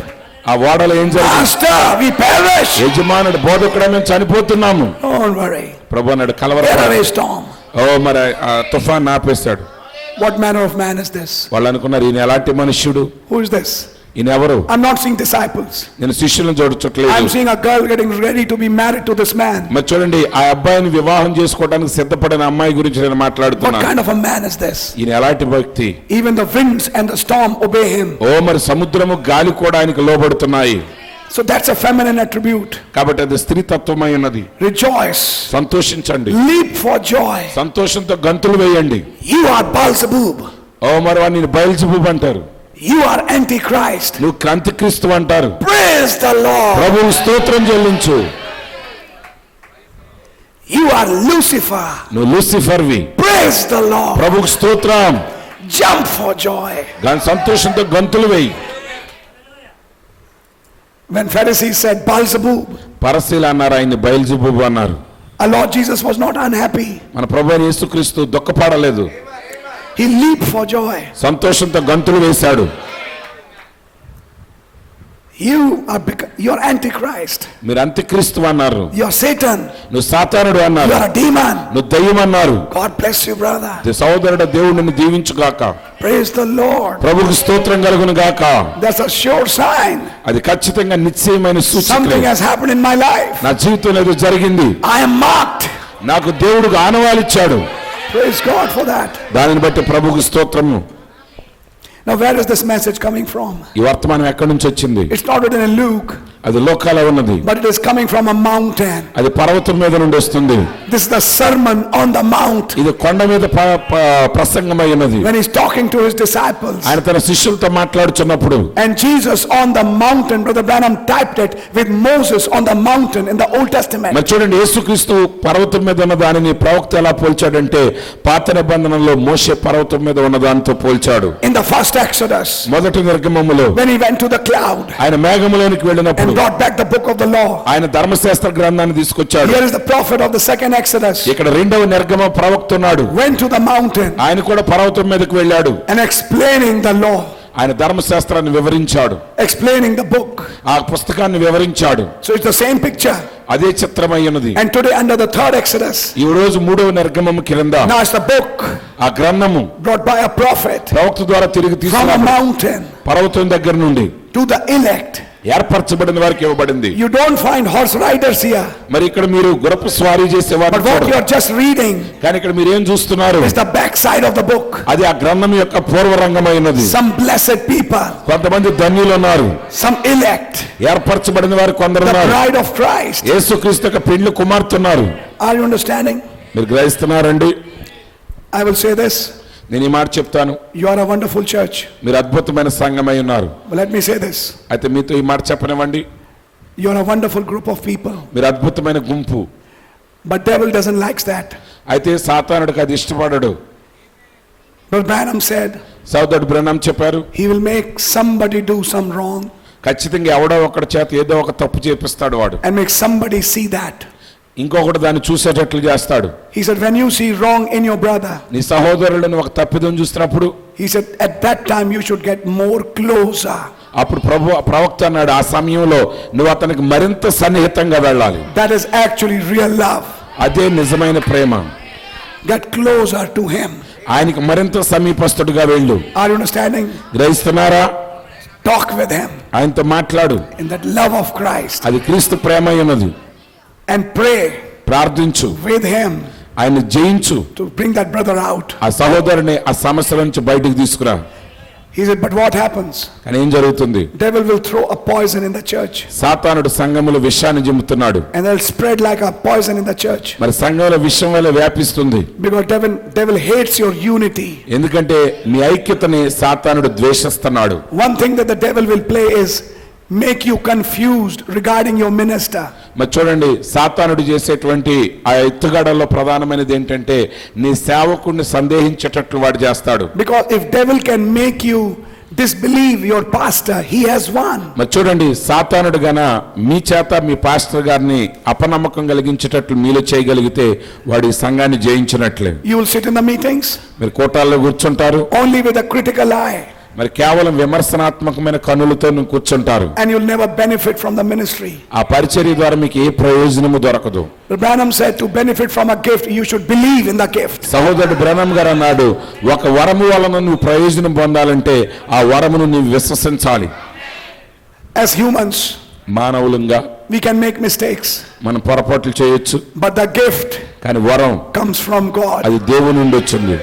ఆ ఓడలో ఏం జరిగింది? Master, we perish. యజమానుడు బోధకుడా మేము చనిపోతున్నాము. Don't worry. ప్రభు అన్నాడు, Get కలవరపడకు. away, storm. ఓ మరి ఆ తుఫాన్ ఆపేశాడు. What manner of man is this? వాళ్ళు అనుకున్నారు, ఈయన ఎలాంటి మనుష్యుడు, Who is this? ఈయన ఎవరు? I'm not seeing disciples. నేను శిష్యులను I'm చూడట్లేదు. seeing a girl getting ready to be married to this man. మరి చూడండి, ఆ అబ్బాయిని వివాహం చేసుకోవడానికి సిద్ధపడిన అమ్మాయి గురించి నేను What మాట్లాడుతున్నాను. kind of a man is this? ఈయన ఎలాంటి వ్యక్తి? Even the winds and the storm obey him. ఓ మరి సముద్రము గాలి కూడా ఆయనకు లోబడుతున్నాయి. So that's a feminine attribute. కాబట్టి అది స్త్రీ తత్వమై ఉన్నది. Rejoice. సంతోషించండి, Leap for joy. సంతోషంతో గంతులు వేయండి. You are Beelzebub. ఓ మరి వాడిని బయల్జెబూబు అంటారు, You are Antichrist. నువ్వు క్రాంతిక్రీస్తు అంటారు. Praise the Lord. ప్రభువు స్తోత్రం చెల్లించు. You are Lucifer. నువ్వు లూసిఫర్వి. Praise the Lord. ప్రభువుకు స్తోత్రం. Jump for joy. సంతోషంతో గంతులు వేయి. When Pharisees said Beelzebub, పరసీలు అన్నారు, ఆయన్ని బయల్జెబూబు అన్నారు. our Lord Jesus was not unhappy. మన ప్రభు అయిన యేసుక్రీస్తు దుఃఖపడలేదు, He leaped for joy. సంతోషంతో గంతులు వేశాడు. You're Antichrist. మీరు అంత్యక్రీస్తు అన్నారు, You're Satan. నువ్వు సాతానుడు అన్నారు, You're a demon. నువ్వు దయ్యం అన్నారు. God bless you, brother. సహోదరుడు, దేవుడు నిన్ను దీవించుగాక. Praise the Lord. ప్రభువుకు స్తోత్రం కలుగును గాక. That's a sure sign. అది ఖచ్చితంగా నిశ్చయమైన Something సూచన. has happened in my life. నా జీవితంలో ఏదో జరిగింది, I am marked. నాకు దేవుడు ఆనవాలిచ్చాడు. Praise God for that. దానిని బట్టి ప్రభువుకు స్తోత్రము. Now where is this message coming from? ఈ వర్తమానం ఎక్కడి నుంచి వచ్చింది? It's not written in Luke, అది లోకాలో ఉన్నది, but it is coming from a mountain. అది పర్వతం మీద నుండి వస్తుంది. This is the sermon on the mount. ఇది కొండ మీద ప్రసంగమై ఉన్నది. When he's talking to his disciples. ఆయన తన శిష్యులతో మాట్లాడుచున్నప్పుడు, And Jesus on the mountain, Brother Branham typed it with Moses on the mountain in the Old Testament. మరి చూడండి, యేసుక్రీస్తు పర్వతం మీద ఉన్న దానిని ప్రవక్త ఎలా పోల్చాడంటే, పాత నిబంధనలో మోషే పర్వతం మీద ఉన్న దానితో పోల్చాడు. In the first Exodus, మొదటి నిర్గమములో when he went to the cloud ఆయన మేఘములోనికి వెళ్ళినప్పుడు and brought back the book of the law. ఆయన ధర్మశాస్త్ర గ్రంథాన్ని తీసుకొచ్చాడు. Here is the prophet of the second Exodus. ఇక్కడ రెండవ నిర్గమ ప్రవక్త ఉన్నాడు. Went to the mountain ఆయన కూడా పర్వతం మీదకి వెళ్ళాడు. and explaining the law, ఆయన ధర్మశాస్త్రాన్ని వివరించాడు, explaining the book. ఆ పుస్తకాన్ని వివరించాడు. So it's the same picture. అదే చిత్రమై ఉన్నది. And today under the third Exodus, ఈ రోజు మూడవ నిర్గమము కింద now it's the book ఆ గ్రంథము brought by a prophet ప్రవక్త ద్వారా తిరిగి from a తీసుకున్నాడు. mountain పర్వతం దగ్గర నుండి to the elect. ఏర్పరచబడిన వారికి ఇవ్వబడింది. You don't find horse riders here, మరి ఇక్కడ మీరు గుర్రపు స్వారీ చేసేవారు, but what you are just reading కానీ ఇక్కడ మీరు ఏం చూస్తున్నారు? is the backside of the book. అది ఆ గ్రంథం యొక్క పూర్వరంగమైనది. Some blessed people, కొంతమంది ధన్యులు ఉన్నారు, some elect, ఏర్పరచబడిన వారు కొందరు the ఉన్నారు. bride of Christ. యేసుక్రీస్తు యొక్క పెండ్లి కుమార్తె ఉన్నారు. Are you understanding? మీరు గ్రహిస్తున్నారండి? I will say this. నేను ఈ మాట చెప్తాను, You are a wonderful church. మీరు అద్భుతమైన సంఘమై ఉన్నారు. But let me say this. అయితే మీతో ఈ మాట చెప్పనివ్వండి, You are a wonderful group of people. మీరు అద్భుతమైన గుంపు. But devil doesn't like that. అయితే సాతానుడికి అది ఇష్టపడడు. But Branham said సోదరుడు బ్రహ్నం చెప్పారు, he will make somebody do some wrong ఖచ్చితంగా ఎవడో ఒకటి చేత ఏదో ఒక తప్పు చేపిస్తాడు వాడు, and make somebody see that. ఇంకొకటి దాన్ని చూసేటట్లు చేస్తాడు. He said when you see wrong in your brother, నీ సహోదరులను ఒక తప్పిదం చూస్తున్నప్పుడు, he said at that time you should get more closer. అప్పుడు ప్రవక్త అన్నాడు, ఆ సమయంలో నువ్వు అతనికి మరింత సన్నిహితంగా వెళ్ళాలి. That is actually real love. అదే నిజమైన ప్రేమ. Get closer to him. ఆయనకి మరింత సమీపస్తుడిగా వెళ్ళు. Are you understanding? గ్రహిస్తున్నారా? Talk with him ఆయనతో మాట్లాడు. in that love of Christ అది క్రీస్తు ప్రేమ ఉన్నది. and pray ప్రార్థించు, with him ఆయన జయించు, to bring that brother out. ఆ సహోదరుని ఆ సమస్య నుంచి బయటికి తీసుకురా. He said but what happens? కానీ ఏం జరుగుతుంది? Devil will throw a poison in the church సాతానుడు సంఘములో విషాన్ని జిమ్ముతున్నాడు. and they'll spread like a poison in the church మరి సంఘంలో విషయం వల్ల వ్యాపిస్తుంది. because devil hates your unity. ఎందుకంటే మీ ఐక్యతని సాతానుడు ద్వేషిస్తున్నాడు. One thing that the devil will play is make you confused regarding your minister. మరి చూడండి, సాతానుడు చేసేటువంటి ఆ ఎత్తుగడల్లో ప్రధానమైనది ఏంటంటే నీ సేవకుడిని సందేహించేటట్లు వాడు చేస్తాడు. Because if devil can make you disbelieve your pastor, he has won. మరి చూడండి, సాతానుడు గన మీ చేత మీ పాస్టర్ గారిని అపనమ్మకం కలిగించేటట్లు మీలో చేయగలిగితే వాడు ఈ సంఘాన్ని జయించినట్లే. You will sit in the meetings మీరు కోటాల్లో కూర్చుంటారు, only with a critical eye, మరి కేవలం విమర్శనాత్మకమైన కన్నులతో నువ్వు కూర్చుంటారు. and you'll never benefit from the ministry. ఆ పరిచర్య ద్వారా మీకు ఏ ప్రయోజనము దొరకదు. Branham said to benefit from a gift you should believe in the gift. సహోదరుడు బ్రహ్నం గారు అన్నాడు, ఒక వరము వలన నువ్వు ప్రయోజనం పొందాలంటే ఆ వరమును నీవు విశ్వసించాలి. As humans, మానవులంగా we can make mistakes, మనం పొరపాట్లు చేయొచ్చు, but the gift కానీ వరం comes from God. అది దేవుని నుండి వచ్చింది.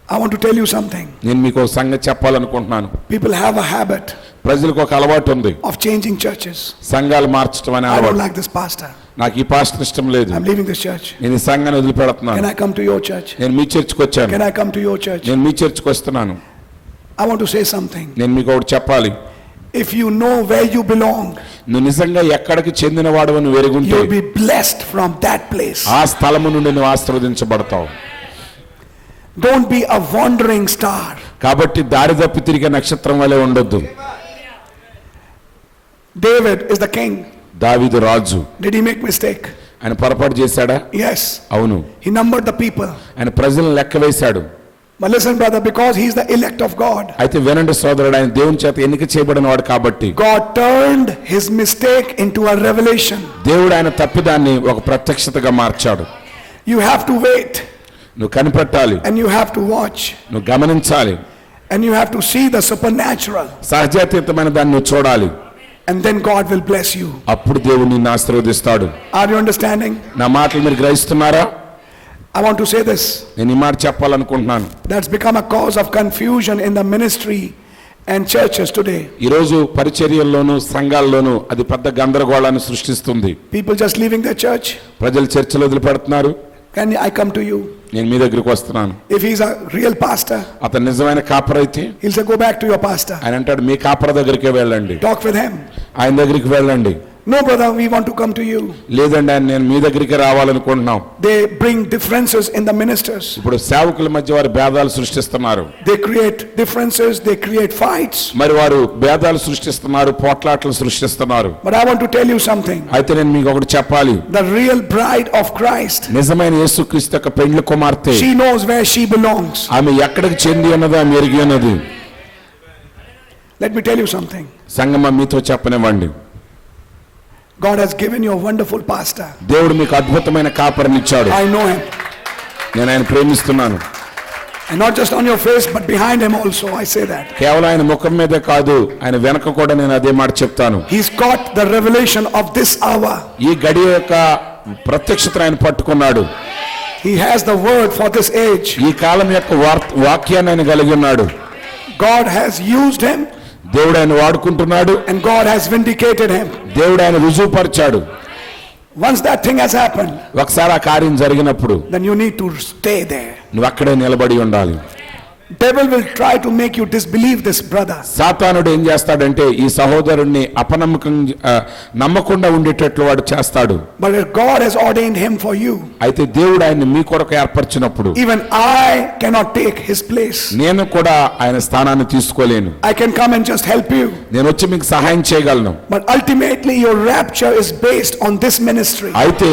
I want to tell you something. నేను మీకు ఒక సంగతి చెప్పాలనుకుంటున్నాను. People have a habit ప్రజలకు ఒక అలవాటు ఉంది, of changing churches. సంఘాలు మార్చడం అనే I don't అలవాటు. like this pastor. నాకు ఈ పాస్టర్ ఇష్టం లేదు, I'm leaving this church. నేను ఈ సంఘాన్ని Can వదిలిపెడుతున్నాను, I come to your church? నేను మీ చర్చికి వచ్చాను, Can I come to your church? నేను మీ చర్చికి వస్తున్నాను. I want to say something. నేను మీకు ఒకటి చెప్పాలి. If you know where you belong, నువ్వు నిజంగా ఎక్కడికి చెందిన వాడవని వెరుగుంటే you'll be blessed from that place. ఆ స్థలము నుండి నువ్వు ఆశీర్వదించబడతావు. Don't be a wandering star. కాబట్టి దారి తప్పి తిరిగే నక్షత్రం వలె ఉండొద్దు. David is the king. దావీదు రాజు. Did he make mistake? ఆయన పొరపాటు చేశాడా? Yes. అవును. He numbered the people. ఆయన ప్రజలను లెక్క వేశాడు. But listen, brother, because he's the elect of God, అయితే వినండి సోదరుడు, ఆయన దేవుని చేత ఎన్నిక చేయబడిన వాడు కాబట్టి God turned his mistake into a revelation. దేవుడు ఆయన తప్పిదాన్ని ఒక ప్రత్యక్షతగా మార్చాడు. You have to wait నువ్వు కనిపెట్టాలి, and you have to watch నువ్వు గమనించాలి, and you have to see the supernatural, సహజాతీతమైన దాన్ని నువ్వు చూడాలి. and then God will bless you. అప్పుడు దేవుడు నిన్ను ఆశీర్వదిస్తాడు. Are you understanding? నా మాటలు మీరు గ్రహిస్తున్నారా? I want to say this. నేను ఈ మాట చెప్పాలనుకుంటున్నాను. That's become a cause of confusion in the ministry and churches today. ఈరోజు పరిచర్యల్లోనూ సంఘాల్లోనూ అది పెద్ద గందరగోళాన్ని సృష్టిస్తుంది. People just leaving the church. ప్రజలు చర్చలు వదిలిపెడుతున్నారు. Can I come to you? నేను మీ దగ్గరికి వస్తున్నాను. If he's a real pastor, అతను నిజమైన కాపరైతే he'll say, go back to your pastor. ఆయన అంటాడు, మీ కాపర దగ్గరికే వెళ్ళండి, Talk with him. ఆయన దగ్గరికి వెళ్ళండి. No, brother, we want to come to you. లేదండి ఆయన నేను మీ దగ్గరికి రావాలనుకుంటున్నాం. They bring differences in the ministers. ఇప్పుడు సేవకుల మధ్య వారు భేదాలు సృష్టిస్తున్నారు. They create differences, they create fights. మరి వారు భేదాలు సృష్టిస్తున్నారు, పోట్లాటలు సృష్టిస్తున్నారు. But I want to tell you something. అయితే నేను మీకు ఒకటి చెప్పాలి. The real bride of Christ, నిజమైన యేసుక్రీస్తు యొక్క పెండ్లి కుమార్తె, she knows where she belongs. ఆమె ఎక్కడికి చెంది ఉన్నదో ఆమె ఎరిగి ఉన్నది. Let me tell you something. సంగమం మీతో చెప్పనివ్వండి. God has given you a wonderful pastor. దేవుడు మీకు అద్భుతమైన కాపరినిచ్చాడు. I know him. నేను ఆయన ప్రేమిస్తున్నాను. And not just on your face, but behind him also, I say that. కేవలం ఆయన ముఖం మీదే కాదు, ఆయన వెనక కూడా నేను అదే మాట చెప్తాను. He's got the revelation of this hour. ఈ గడియ యొక్క ప్రత్యక్షతను ఆయన పట్టుకున్నాడు. He has the word for this age. ఈ కాలం యొక్క వాక్యాన్ని ఆయన కలిగి ఉన్నాడు. God has used him, దేవుడు ఆయన వాడుకుంటున్నాడు. and God has vindicated him. దేవుడు ఆయన రుజువుపరిచాడు. Once that thing has happened, ఒకసారి ఆ కార్యం జరిగినప్పుడు then you need to stay there. నువ్వు అక్కడే నిలబడి ఉండాలి. Devil will try to make you disbelieve this brother. సాతానుడు ఏం చేస్తాడంటే ఈ సహోదరుణ్ణి నమ్మకుండా ఉండేటట్లు వాడు చేస్తాడు. But if God has ordained him for you, అయితే దేవుడు ఆయన్ని మీ కొరకు ఏర్పరిచినప్పుడు even I cannot take his place. నేను కూడా ఆయన స్థానాన్ని తీసుకోలేను. I can come and just help you, నేను వచ్చి మీకు సహాయం చేయగలను. but ultimately your rapture is based on this ministry. అయితే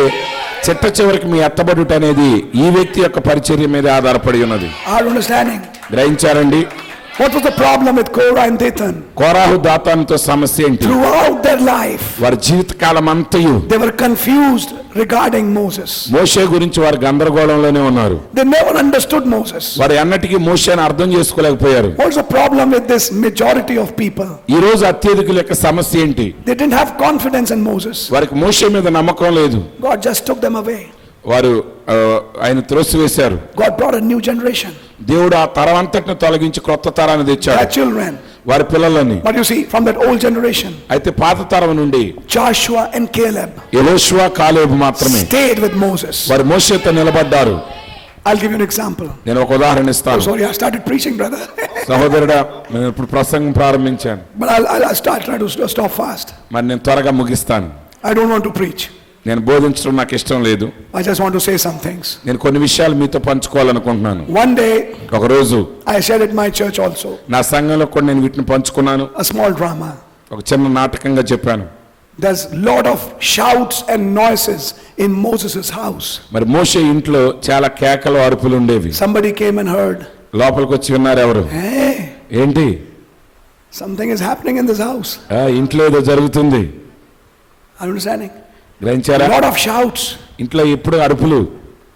చిట్ట చివరికి మీ ఎత్తబడుట అనేది ఈ వ్యక్తి యొక్క పరిచర్య మీద ఆధారపడి ఉన్నది. Are you understanding? గ్రహించారండి? What was the problem with Korah and Dathan? కోరాహు దాతానుతో సమస్య ఏంటి? Throughout their life, వారి జీవితకాలం అంతయు they were confused regarding Moses. మోషే గురించి వారు గందరగోళంలోనే ఉన్నారు. They never understood Moses. వారు ఎన్నటికీ మోషేని అర్థం చేసుకోలేకపోయారు. What's the problem with this majority of people? ఈ రోజు అత్యధికుల యొక్క సమస్య ఏంటి? They didn't have confidence in Moses. వారికి మోషే మీద నమ్మకం లేదు. God just took them away. వారు ఆయన త్రోసివేశారు. God brought a new generation. దేవుడు ఆ తరం అంతటిని తొలగించి క్రొత్త తరాన్ని Their తెచ్చాడు, children. వారి పిల్లలని. But you see, from that old generation, అయితే పాత తరం నుండి Joshua and Caleb యెహోషువ కాలేబు మాత్రమే stayed with Moses. వారు మోషేతో నిలబడ్డారు. I'll give you an example. నేను ఒక ఉదాహరణ Oh, ఇస్తాను. sorry, I started preaching, brother. సహోదరుడా, నేను ఇప్పుడు ప్రసంగం ప్రారంభించాను, But I'll try to stop fast. మరి నేను త్వరగా ముగిస్తాను. I don't want to preach. నేను బోధించడం నాకు ఇష్టం లేదు. I just want to say some things. నేను కొన్ని విషయాలు మీతో పంచుకోవాలనుకుంటున్నాను. One day, ఒక రోజు I shared at my church also, నా సంఘంలో కూడా నేను వీటిని పంచుకున్నాను. a small drama. ఒక చిన్న నాటకంగా చెప్పాను. There's lot of shouts and noises in Moses' house. మరి మోషే ఇంట్లో చాలా కేకలు అరుపులు ఉండేవి. Somebody came and heard, లోపలికి వచ్చి విన్నారు ఎవరు? hey, ఏంటి? something is happening in this house. ఇంట్లో ఏదో జరుగుతుంది. Are you understanding? గ్రహించారా? A lot of shouts. ఇంట్లో ఎప్పుడు అరుపులు.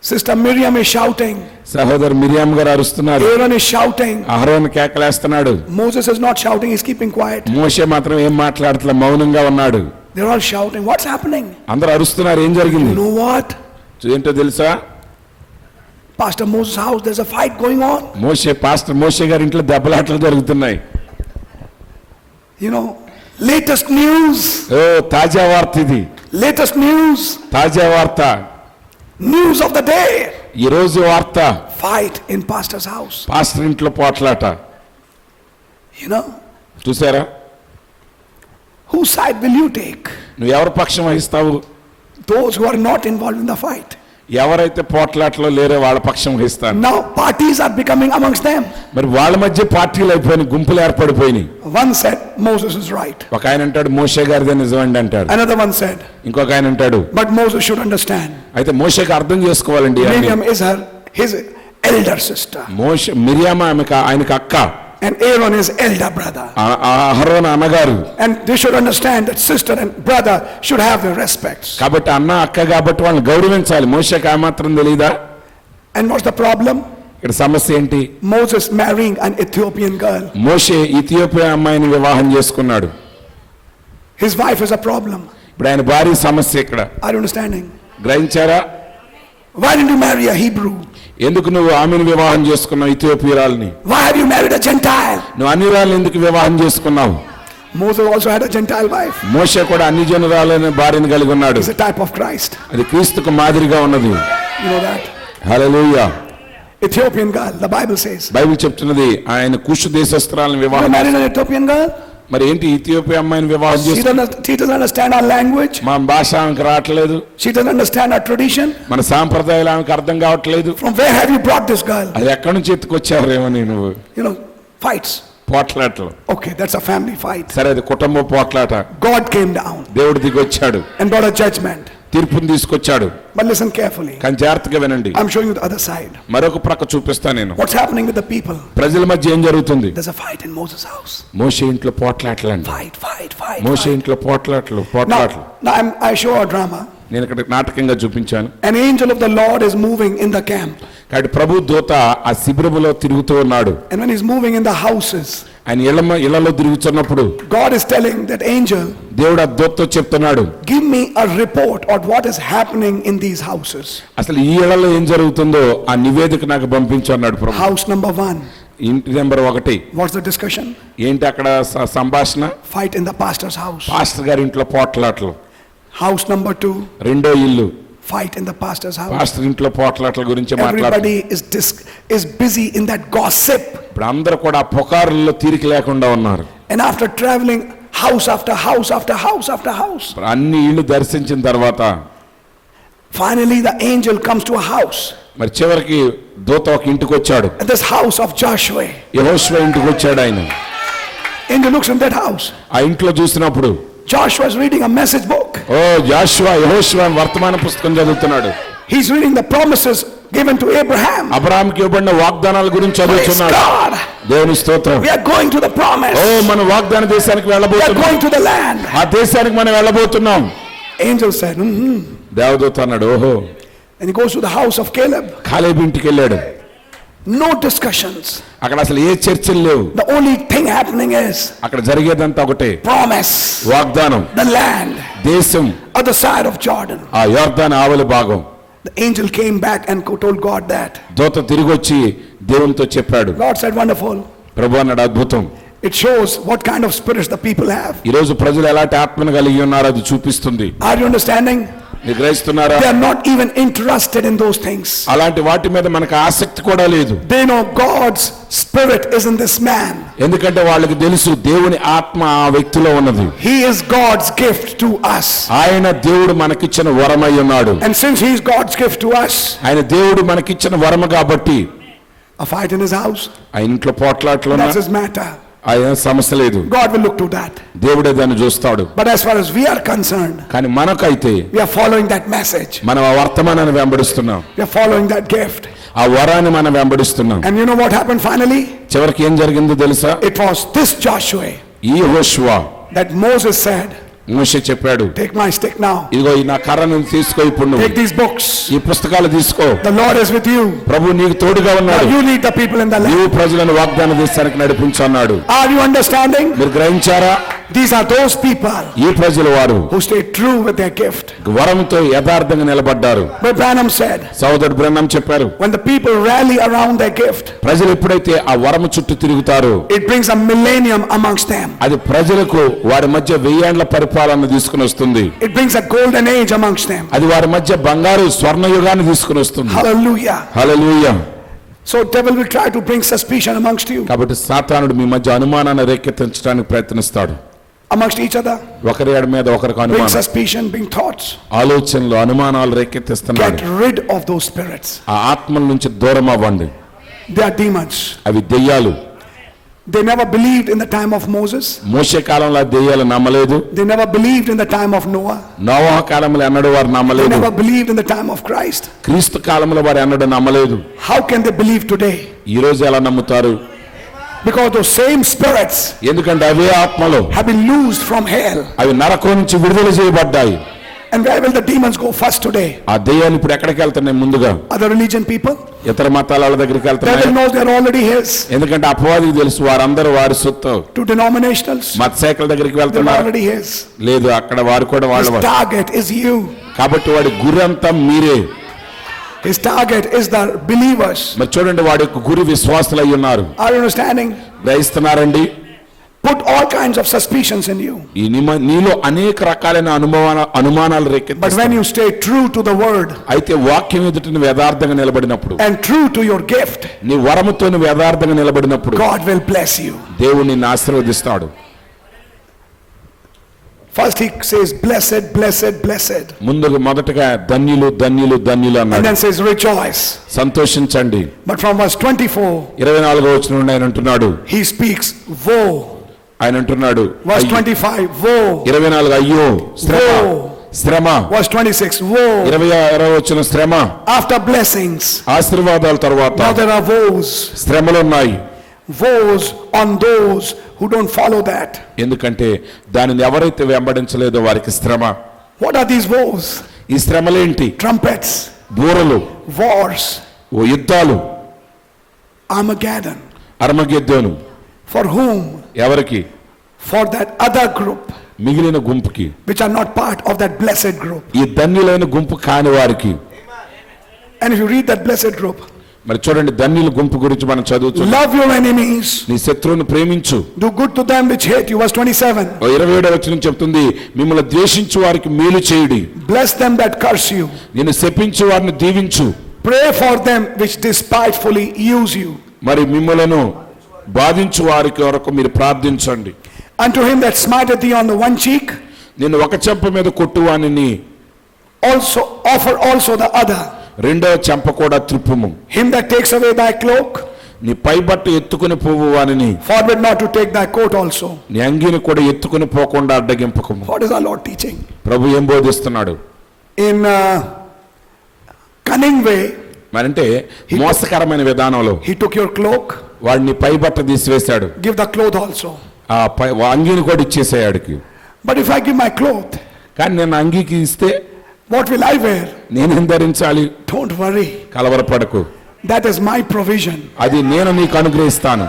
Sister Miriam is shouting. సహోదరు మిరియాం గారు అరుస్తున్నారు, Aaron is shouting. అహరోను కేకలేస్తున్నాడు. Moses is not shouting, he's keeping quiet. మోషే మాత్రం ఏం మాట్లాడట్లే, మౌనంగా ఉన్నాడు. They're all shouting. What's happening? అందరూ అరుస్తున్నారు, ఏం You జరిగింది know what? ఏంటో తెలుసా? Pastor Moses' house, there's a fight going on. Pastor Moshe గారి ఇంట్లో దెబ్బలాటలు జరుగుతున్నాయి. You know, latest news. ఓ తాజా వార్త ఇది, Latest news. తాజా వార్త, News of the day. ఈ రోజు వార్త. Fight in pastor's house. Pastor ఇంట్లో పోట్లాట. You know, చూసారా? whose side will you take? నువ్వు ఎవరి పక్షం వహిస్తావు? Those who are not involved in the fight. ఎవరైతే పోట్లాటలో లేరో వాళ్ళ పక్షం వహిస్తాను. Now parties are becoming amongst them. మరి వాళ్ళ మధ్య పార్టీలు అయిపోయినాయి, గుంపులు ఏర్పడిపోయినాయి. One said Moses is right. ఒక ఆయన అంటాడు మోషే గారిదే నిజమండి అంటాడు. Another one said, ఇంకొక ఆయన అంటాడు but Moses should understand. అయితే మోషేకి అర్థం చేసుకోవాలండి. Miriam is his elder sister. మిరియామ ఆయనకు అక్క, And Aaron is elder brother. అహరోను అన్నగారు. And they should understand that sister and brother should have their respects. కాబట్టి అన్న అక్క కాబట్టి వాళ్ళని గౌరవించాలి. మోషేకి ఆ మాత్రం తెలీదా? And what's the problem? ఇక్కడ సమస్య ఏంటి? Moses marrying an Ethiopian girl. Moshe Ethiopia అమ్మాయిని వివాహం చేసుకున్నాడు. His wife is a problem. ఇప్పుడు ఆయన భార్య సమస్య ఇక్కడ. Are you understanding? గ్రహించారా? Why didn't you marry a Hebrew? ఎందుకు నువ్వు ఆమెను వివాహం చేసుకున్నావు, ఇథియోపియరాల్ని? Why have you married a Gentile? నువ్వు అన్యురాల్ని ఎందుకు వివాహం చేసుకున్నావు? Moses also had a Gentile wife. మోషే కూడా అన్ని జనురాలైన భార్యను కలిగి ఉన్నాడు. It's a type of Christ. అది క్రీస్తుకు మాదిరిగా ఉన్నది. You know that? Hallelujah. Ethiopian girl, the Bible says. Bible చెప్తున్నది ఆయన కుషు దేశస్తురాలను You వివాహం married an Ethiopian girl? మరి ఏంటి ఇథియోపియా అమ్మాయిని వివాహం She చేసుకున్నాడు? doesn't understand our language. మన భాష ఆమెకు రావట్లేదు, She doesn't understand our tradition. మన సాంప్రదాయాలు ఆమెకు అర్థం కావట్లేదు. From where have you brought this girl? అది ఎక్కడి నుంచి ఎత్తుకొచ్చారేమని నువ్వు? You know, fights. పోట్లాటలు. Okay, that's a family fight. సరే, అది కుటుంబ పోట్లాట. God came down దేవుడు దిగొచ్చాడు, and brought a judgment. తీర్పుని తీసుకొచ్చాడు. But listen carefully. కానీ జాగ్రత్తగా వినండి. I'm showing you the other side. మరొక ప్రక్క చూపిస్తా నేను. What's happening with the people? ప్రజల మధ్య ఏం జరుగుతుంది? There's a fight in Moses' house. మోషే ఇంట్లో పోట్లాటలండి. Fight. మోషే ఇంట్లో పోట్లాటలు. Now I show a drama. నేను ఇక్కడ నాటకంగా చూపించాను. An angel of the Lord is moving in the camp. కాబట్టి ప్రభు దూత ఆ శిబిరములో తిరుగుతూ ఉన్నాడు. And when he's moving in the houses, ఆయన ఇళ్లలో తిరుగుతున్నప్పుడు God is telling that angel, దేవుడు ఆ దూతతో చెప్తున్నాడు, give me a report on what is happening in these houses. అసలు ఈ ఇళ్లలో ఏం జరుగుతుందో ఆ నివేదిక నాకు పంపించు అన్నాడు ప్రభు. House number 1. ఇంటి నెంబర్ 1. What's the discussion? ఏంటి అక్కడ సంభాషణ? Fight in the pastor's house. Pastor గారి ఇంట్లో పోట్లాటలు. House number 2. రెండో ఇల్లు. Fight in the pastor's house. Pastor ఇంట్లో పోట్లాటల గురించి మాట్లాడుతున్నారు. Everybody is busy in that gossip. ఇప్పుడు అందరూ కూడా పుకారుల్లో తీరిక లేకుండా ఉన్నారు. And after traveling house after house after house after house, అన్ని ఇళ్ళు దర్శించిన తర్వాత finally the angel comes to a house. మరి చివరికి దూత ఒక ఇంటికి వచ్చాడు. At this house of Joshua. యెహోషువ ఇంటికి వచ్చాడు ఆయన. Angel looks in that house. ఆ ఇంట్లో చూసినప్పుడు Joshua is reading a message book. ఓ యెహోషువ వర్తమాన పుస్తకం చదువుతున్నాడు. He's reading the promises given to Abraham. అబ్రహాంకి ఇవ్వబడిన వాగ్దానాల గురించి Praise చదువుతున్నాడు. God. దేవుని స్తోత్రం. We are going to the promise. ఓ మన వాగ్దాన దేశానికి We are వెళ్ళబోతున్నాం. going to the land. ఆ దేశానికి మనం వెళ్ళబోతున్నాం. Angel said, దేవదూత అన్నాడు, ఓహో. And he goes to the house of Caleb. కాలేబు ఇంటికి వెళ్ళాడు. No discussions. అక్కడ అసలు ఏ చర్చలు లేవు. The only thing happening is అక్కడ జరిగేదంతా ఒకటే, promise. వాగ్దానం. The land. దేశం. Other side of Jordan. ఆ యొర్దాను ఆవలి భాగం. The angel came back and told God that. దూత తిరిగి వచ్చి దేవునితో చెప్పాడు. God said, wonderful. ప్రభు అన్నాడు, అద్భుతం. It shows what kind of spirits the people have. ఈ రోజు ప్రజలు ఎలాంటి ఆత్మను కలిగి ఉన్నారో అది చూపిస్తుంది. Are you understanding? మీరు గ్రహిస్తున్నారా? They are not even interested in those things. అలాంటి వాటి మీద మనకు ఆసక్తి కూడా లేదు. They know God's spirit is in this man. ఎందుకంటే వాళ్ళకి తెలుసు దేవుని ఆత్మ ఆ వ్యక్తిలో ఉన్నది. He is God's gift to us. ఆయన దేవుడు మనకిచ్చిన వరమై ఉన్నాడు. And since he is God's gift to us, ఆయన దేవుడు మనకిచ్చిన వరము కాబట్టి a fight in his house, ఆ ఇంట్లో పోట్లాట్లో that's his matter. ఆయన సమస్య లేదు. God will look to that. దేవుడే దాన్ని చూస్తాడు. But as far as we are concerned, కానీ మనకైతే we are following that message. మనం ఆ వర్తమానాన్ని వెంబడిస్తున్నాం. We are following that gift. ఆ వరాన్ని మనం వెంబడిస్తున్నాం. And you know what happened finally? చివరికి ఏం జరిగిందో తెలుసా? It was this Joshua ఈ యెహోషువ that Moses said, మోషే చెప్పాడు, Take my stick now. ఇదిగో ఈ నా కర్రను తీసుకో, ఇప్పుడు నువ్వు Take these books. ఈ పుస్తకాలు తీసుకో, The Lord is with you. ప్రభు నీకు తోడుగా Now ఉన్నాడు, you lead the people in the land. నీవు ప్రజలను వాగ్దాన దేశానికి నడిపించు అన్నాడు. Are you understanding? మీరు గ్రహించారా? These are those people ఈ ప్రజలు వారు who stay true with their gift. వరంతో యథార్థంగా నిలబడ్డారు. But Branham said, సోదరుడు బ్రహ్మం చెప్పారు, when the people rally around their gift, ప్రజలు ఎప్పుడైతే ఆ వరము చుట్టూ తిరుగుతారో it brings a millennium amongst them. అది ప్రజలకు వారి మధ్య 1000 ఏండ్ల పరిపాలన తీసుకుని వస్తుంది. It brings a golden age amongst them. అది వారి మధ్య బంగారు స్వర్ణయుగాన్ని తీసుకుని వస్తుంది. Hallelujah. Hallelujah. So devil will try to bring suspicion amongst you, కాబట్టి సాతానుడు మీ మధ్య అనుమానాన్ని రేకెత్తించడానికి ప్రయత్నిస్తాడు. amongst each other. ఒకరి మీద ఒకరికి Bring అనుమానం, suspicion, bring thoughts. ఆలోచనలు, అనుమానాలు రేకెత్తిస్తున్నాడు. Get rid of those spirits. ఆ ఆత్మల నుంచి దూరం అవ్వండి. They are demons. అవి దెయ్యాలు. They never believed in the time of Moses. మోషే కాలంలో ఆ దెయ్యాలు నమ్మలేదు. They never believed in the time of Noah. నోవహ కాలంలో ఎన్నడూ వారు They నమ్మలేదు. never believed in the time of Christ. క్రీస్తు కాలంలో వారు ఎన్నడూ నమ్మలేదు. How can they believe today? ఈ రోజు ఎలా నమ్ముతారు? Because those same spirits ఎందుకంటే అవే ఆత్మలు have been loosed from hell. అవి నరకం నుంచి విడుదల చేయబడ్డాయి. And where will the demons go first today? ఆ దెయ్యాలు ఇప్పుడు ఎక్కడికి వెళ్తున్నాయి? ముందుగా Other religion people? ఇతర మతాల వాళ్ళ దగ్గరికి Devil వెళ్తున్నాయి. knows they're already his. ఎందుకంటే అపవాదికి తెలుసు వారందరూ వారి సొత్తు. To denominationals? మత శాఖల దగ్గరికి They're వెళ్తున్నారు. already his. లేదు, అక్కడ వారు కూడా His వాళ్ళ target is you. కాబట్టి వాడి గురి అంతా మీరే. His target is the believers. మరి చూడండి, వాడి యొక్క గురి విశ్వాసులు అయి ఉన్నారు. Are you understanding? గ్రహిస్తున్నారండి? Put all kinds of suspicions in you. ఈ నీలో అనేక రకాలైన అనుమానాలు But when రేకెత్తిస్తాయి. you stay true to the word అయితే వాక్యం ఎదుట నువ్వు యథార్థంగా నిలబడినప్పుడు, and true to your gift, నీ వరముతో నువ్వు యథార్థంగా నిలబడినప్పుడు God will bless you. దేవుడు నిన్ను ఆశీర్వదిస్తాడు. First he says blessed, blessed, blessed. ముందుగా మొదటగా ధన్యులు ధన్యులు ధన్యులు And అన్నాడు. then says rejoice. సంతోషించండి. But from verse 24, 24వ వచనం నుండి ఆయన అంటున్నాడు, he speaks woe. ఆయన అంటున్నాడు Verse 25, woe. 24 అయ్యో శ్రమ, Woe. శ్రమ. Verse 26, woe. 26వ వచనం శ్రమ. After blessings, ఆశీర్వాదాల తర్వాత now there are woes. శ్రమలు ఉన్నాయి. Woes on those who don't follow that. ఎందుకంటే దానిని ఎవరైతే వెంబడించలేదో వారికి శ్రమ. What are these woes? ఈ శ్రమలేంటి? Trumpets, బూరలు, wars, ఓ యుద్ధాలు, Armageddon. అర్మగెద్దోను. For whom? ఎవరికి? For that other group మిగిలిన గుంపుకి, which are not part of that blessed group. ఈ ధన్యులైన గుంపు కాని వారికి. And if you read that blessed group, మరి చూడండి, ధన్యుల గుంపు గురించి మనం చదువుతున్నాం. love your enemies, నీ శత్రువును ప్రేమించు. do good to them which hate you. Verse 27, 27వ వచనం చెప్తుంది, మిమ్మల్ని ద్వేషించు వారికి మేలు చేయుడి, bless them that curse you, నిన్ను శపించు వారిని దీవించు, pray for them which despitefully use you. మరి మిమ్మలను బాధించు వారికి వరకు మీరు ప్రార్థించండి. Unto him that smiteth thee on the one cheek, నిన్ను ఒక చెంప మీద కొట్టువానిని also offer also the other. రెండవ చెంప కూడా త్రిప్పుము. Him that takes away thy cloak, నీ పైబట్ట ఎత్తుకుని పోవు వానిని forbid not to take thy coat also. నీ అంగీని కూడా ఎత్తుకుని పోకుండా అడ్డగింపకము. What is our Lord teaching? ప్రభు ఏం బోధిస్తున్నాడు? In cunning way, మరంటే మోసకరమైన విధానంలో he took your cloak, వాడిని పైబట్ట తీసివేశాడు, give the cloth also. ఆ అంగీని కూడా ఇచ్చేసాయాడికి. But if I give my cloth, కానీ నేను అంగీకి ఇస్తే what will I wear? నేనేం ధరించాలి? Don't worry. కలవరపడకు, That is my provision. అది నేను నీకు అనుగ్రహిస్తాను.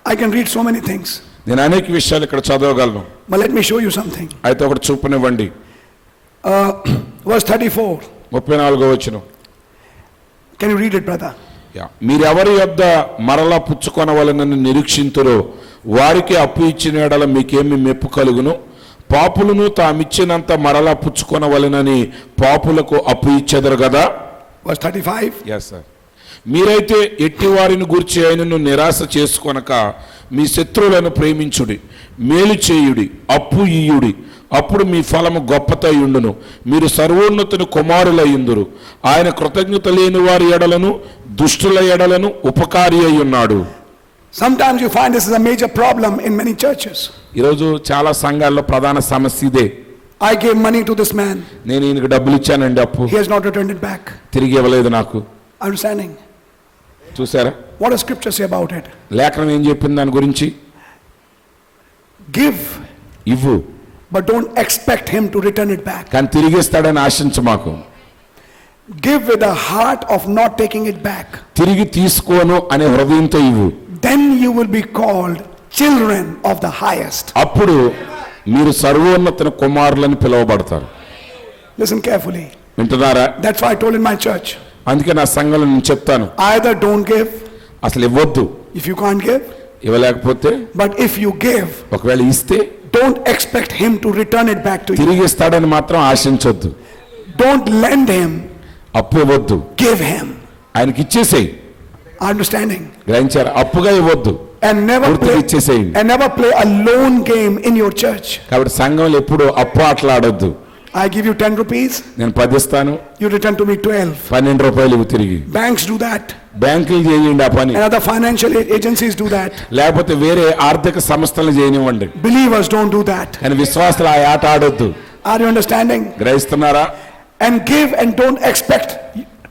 I can read so many things. నేను అనేక విషయాలు ఇక్కడ చదవగలను. But let me show you something. అయితే ఒకటి చూపనివ్వండి. Verse 34. 34వ వచనం. Can you read it, brother? మీరెవరి యొద్ద మరలా పుచ్చుకొనవలనని నిరీక్షింతురో వారికి అప్పు ఇచ్చిన యెడల మీకేమి మెప్పు కలుగును? పాపులను తామిచ్చినంత మరలా పుచ్చుకొనవలనని పాపులకు అప్పు ఇచ్చెదరు కదా. Verse 35. yes sir. మీరైతే ఎట్టివారిని గూర్చి ఆయనను నిరాశ చేసుకొనక మీ శత్రువులను ప్రేమించుడి, మేలు చేయుడి, అప్పు ఇయ్యుడి, అప్పుడు మీ ఫలము గొప్పతయుండును, మీరు సర్వోన్నతుని కుమారులయ్యుందురు. ఆయన కృతజ్ఞత లేని వారి ఎడలను దుష్టుల ఎడలను ఉపకారి అయి ఉన్నాడు. Sometimes you find this is a major problem in many churches. ఈరోజు చాలా సంఘాల్లో ప్రధాన సమస్య ఇదే. I gave money to this man. నేను ఈయనకు డబ్బులు ఇచ్చానండి, అప్పు He has not returned it back. తిరిగి ఇవ్వలేదు నాకు. Understanding? చూసారా What does scripture say about it? లేఖనం ఏం చెప్పింది దాని గురించి? Give, ఇవ్వు, but don't expect him to return it back. కానీ తిరిగిస్తాడని ఆశించు మాకు. Give with a heart of not taking it back. తిరిగి తీసుకోను అనే హృదయంతో ఇవ్వు. Then you will be called children of the highest. అప్పుడు మీరు సర్వోన్నత కుమారులని పిలువబడతారు. Listen carefully. వింటున్నారా? That's why I told in my church, అందుకే నా సంఘంలో నేను చెప్తాను, either don't give అసలు ఇవ్వద్దు if you can't give, ఇవ్వలేకపోతే, but if you give, ఒకవేళ ఇస్తే don't expect him to return it back to you. తిరిగి ఇస్తాడని మాత్రం ఆశించొద్దు. Don't lend him, అప్పు ఇవ్వద్దు, give him. ఆయనకి ఇచ్చేసేయి. Understanding? గ్రహించారా? అప్పుగా ఇవ్వద్దు, And never పూర్తిగా play, ఇచ్చేసేయండి. and never play a loan game in your church. కాబట్టి సంఘంలో ఎప్పుడు అప్పు ఆటలు ఆడొద్దు. I give you 10 rupees, నేను 10 ఇస్తాను, you return to me 12. 12 రూపాయలు ఇవ్వు తిరిగి. Banks do that, బ్యాంకులు చేయండి ఆ పని, and other financial agencies do that. లేకపోతే వేరే ఆర్థిక సంస్థలు చేయనివ్వండి. Believers don't do that. కానీ విశ్వాసులు ఆ ఆట ఆడొద్దు. Are you understanding? గ్రహిస్తున్నారా? And give and don't expect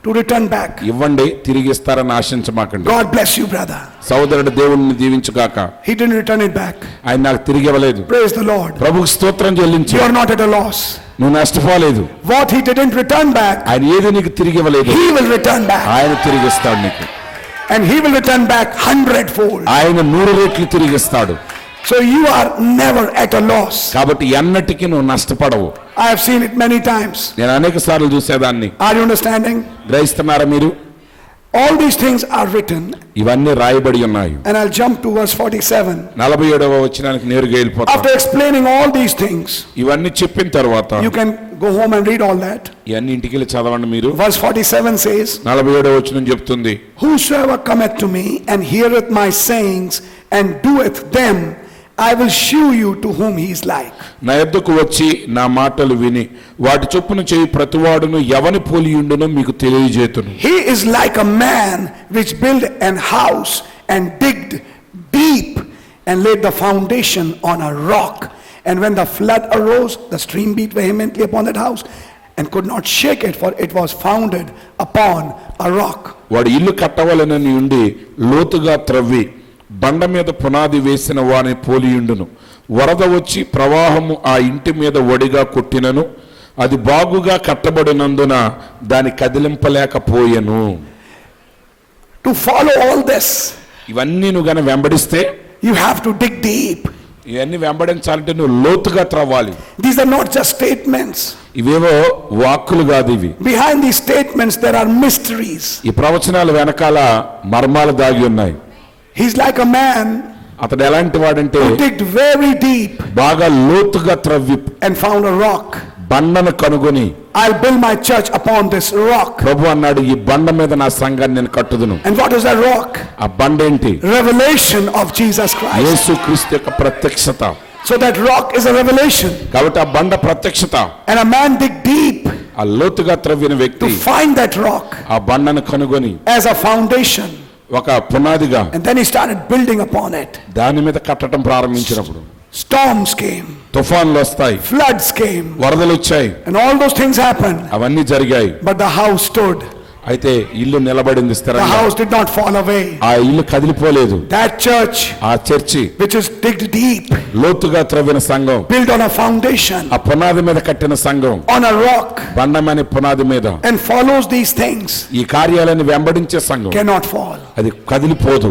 to return back. ఇవ్వండి, తిరిగి ఇస్తారని ఆశించమాకండి. God bless you, brother. సోదరుడు దేవుణ్ణి దీవించుగాక. He didn't return it back. ఆయన నాకు తిరిగి ఇవ్వలేదు. Praise the Lord. ప్రభువుకు స్తోత్రం చెల్లించు. You are not at a loss. నువ్వు నష్టపోలేదు. What he didn't return back, ఆయన ఏది నీకు తిరిగి ఇవ్వలేదు, he will return back. ఆయన తిరిగి ఇస్తాడు నీకు. And he will return back 100-fold. ఆయన 100 రెట్లు తిరిగి ఇస్తాడు. So you are never at a loss. కాబట్టి ఎన్నటికీ నువ్వు నష్టపడవు. I have seen it many times. నేను అనేక సార్లు చూసేదాన్ని. Are you understanding? గ్రహిస్తున్నారా మీరు? All these things are written, ఇవన్నీ రాయబడి ఉన్నాయి. and I'll jump to verse 47. 47వ వచనానికి నేరుగా వెళ్ళిపోతాం. After explaining all these things, ఇవన్నీ చెప్పిన తర్వాత you can go home and read all that. ఇవన్నీ ఇంటికి వెళ్ళి చదవండి మీరు. Verse 47 says, 47వ వచనం చెప్తుంది, Whosoever cometh to me and heareth my sayings and doeth them, I will shew you to whom he is like. నా యొద్దకు వచ్చి నా మాటలు విని వాటి చొప్పున చేయి ప్రతివాడును ఎవని పోలియుండునో మీకు తెలియజేతును. He is like a man which built an house and digged deep and laid the foundation on a rock. And when the flood arose, the stream beat vehemently upon that house and could not shake it, for it was founded upon a rock. వాడు ఇల్లు కట్టవలనని ఉండి లోతుగా త్రవ్వి బండ మీద పునాది వేసిన వాని పోలియుండును. వరద వచ్చి ప్రవాహము ఆ ఇంటి మీద ఒడిగా కొట్టినను అది బాగుగా కట్టబడినందున దాని కదిలింపలేకపోయెను. To follow all this, ఇవన్నీ నువ్వు గన వెంబడిస్తే, you have to dig deep. ఇవన్నీ వెంబడించాలంటే నువ్వు లోతుగా త్రవ్వాలి. These are not just statements. ఇవేవో వాక్కులు కాదు ఇవి. Behind these statements there are mysteries. ఈ ప్రవచనాల వెనకాల మర్మాలు దాగి ఉన్నాయి. He's like a man అతడు ఎలాంటి వాడంటే who digged very deep బాగా లోతుగా త్రవ్వి and found a rock. బండను కనుగొని, I'll build my church upon this rock. ప్రభు అన్నాడు, ఈ బండ మీద నా సంఘాన్ని నేను కట్టుదును. And what is that rock? ఆ బండ ఏంటి? Revelation of Jesus Christ. యేసుక్రీస్తు యొక్క ప్రత్యక్షత. So that rock is a revelation. కాబట్టి ఆ బండ ప్రత్యక్షత. And a man dig deep ఆ లోతుగా త్రవ్విన వ్యక్తి to find that rock ఆ బండను కనుగొని as a foundation. ఒక పునాదిగా And then he started building upon it. దాని మీద కట్టడం ప్రారంభించినప్పుడు Storms came, తుఫాన్లు వస్తాయి, floods came, వరదలు వచ్చాయి, and all those things happened. అవన్నీ జరిగాయి. But the house stood. అయితే ఇల్లు నిలబడింది The స్థిరంగా. house did not fall away. ఆ ఇల్లు కదిలిపోలేదు. That church, ఆ church which is digged deep, లోతుగా త్రవ్విన సంఘం, built on a foundation, ఆ పునాది మీద కట్టిన సంఘం, on a rock, బండమనే పునాది మీద and follows these things, ఈ కార్యాలను వెంబడించే సంఘం cannot fall. అది కదిలిపోదు,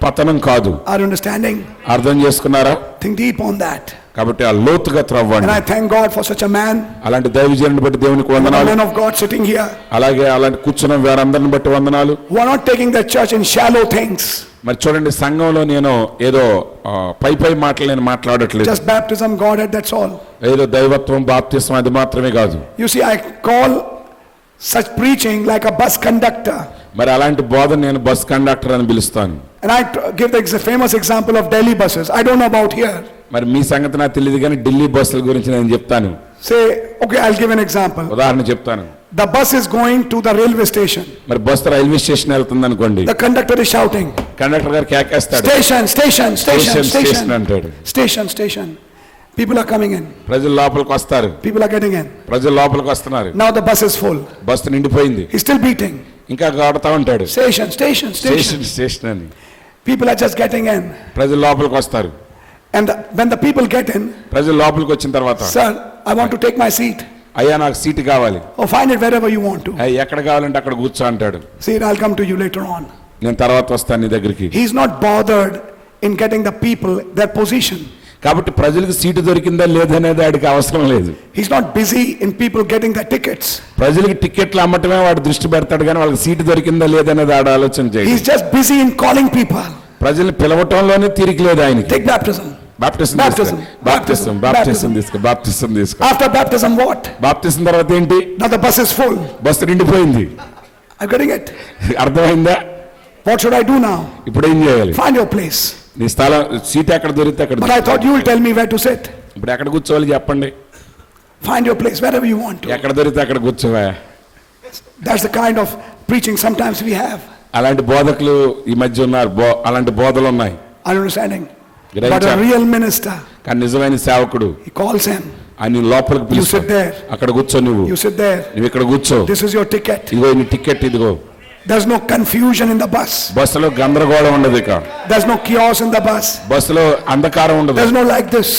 పతనం కాదు. Are you understanding? అర్థం చేసుకున్నారా? Think deep on that. కాబట్టి ఆ లోతుగా And త్రవ్వండి. I thank God for such a man, అలాంటి దైవజనుని బట్టి దేవునికి a వందనాలు. man of God sitting here, అలాగే అలాంటి కూర్చున్న వారందరిని బట్టి వందనాలు. who are not taking the church in shallow things. మరి చూడండి, సంఘంలో నేను ఏదో పై మాటలు నేను మాట్లాడట్లేదు. Just baptism, Godhead, that's all. ఏదో దైవత్వం, బాప్తిస్మం అది మాత్రమే కాదు. You see, I call such preaching like a bus conductor. మరి అలాంటి బోధన నేను బస్ కండక్టర్ అని పిలుస్తాను. And I give the famous example of Delhi buses. I don't know about here. మరి మీ సంగతి నాకు తెలియదు కానీ ఢిల్లీ బస్సుల గురించి నేను చెప్తాను. Say, okay, I'll give an example. ఉదాహరణ చెప్తాను. The bus is going to the railway station. మరి బస్సు రైల్వే స్టేషన్ వెళ్తుంది అనుకోండి. The conductor is shouting, conductor గారు కేకేస్తాడు, station, station, station, station station station, అంటాడు. station, station. People are coming in. ప్రజలు లోపలికి వస్తారు, People are getting in. ప్రజలు లోపలికి వస్తున్నారు. Now the bus is full. Bus నిండిపోయింది. He's still beating. ఇంకా కొడతా ఉంటాడు, Station, station, station. Station station అని. People are just getting in. ప్రజలు లోపలికి వస్తారు. And when the people get in, ప్రజలు లోపలికి వచ్చిన తర్వాత, sir, I want to take my seat. అయ్యా నాకు సీటు కావాలి, Or find it wherever you want to. అయ్యా ఎక్కడ కావాలంటే అక్కడ కూర్చో అంటాడు. Say, I'll come to you later on. నేను తర్వాత వస్తాను నీ దగ్గరికి. He's not bothered in getting the people their position. కాబట్టి ప్రజలకు సీటు దొరికిందా లేదనేది వాడికి అవసరం లేదు. He's not busy in people getting the tickets. ప్రజలకు టికెట్లు అమ్మటమే వాడు దృష్టి పెడతాడు, కానీ వాళ్ళకి సీటు దొరికిందా లేదనేది ఆడ ఆలోచన చేయడు. He's just busy in calling people. ప్రజల్ని పిలవటంలోనే తీరిక లేదు ఆయనకి. Take baptism. Baptism Baptism. Baptism baptism తీసుకో, బాప్టిజం తీసుకో. After baptism, what? బాప్టిజం తర్వాత ఏంటి? Now the bus is full. Bus నిండిపోయింది. I'm getting it. అర్థమైందా? What should I do now? ఇప్పుడు ఏం చేయాలి? Find your place. నీ స్థలం సీట్ ఎక్కడ దొరికితే అక్కడ But I thought you will tell me where to sit. ఇప్పుడు ఎక్కడ కూర్చోవాలి చెప్పండి. Find your place wherever you want to. ఎక్కడ దొరికితే అక్కడ కూర్చోవా. That's the kind of preaching sometimes we have. అలాంటి బోధకులు ఈ మధ్య ఉన్నారు, అలాంటి బోధలు ఉన్నాయి. Are you understanding? Great But a job. real minister, కానీ నిజమైన సేవకుడు he calls him. ఆయన లోపలికి You sit పిలుస్తాడు. there. అక్కడ కూర్చో, నువ్వు You sit there. నువ్వు ఇక్కడ కూర్చో, This is your ticket. ఇదిగో నీ టికెట్, ఇదిగో. There's no confusion in the bus. బస్సులో గందరగోళం ఉండదు, ఇక There's no chaos in the bus. బస్సులో అంధకారం ఉండదు, There's no like this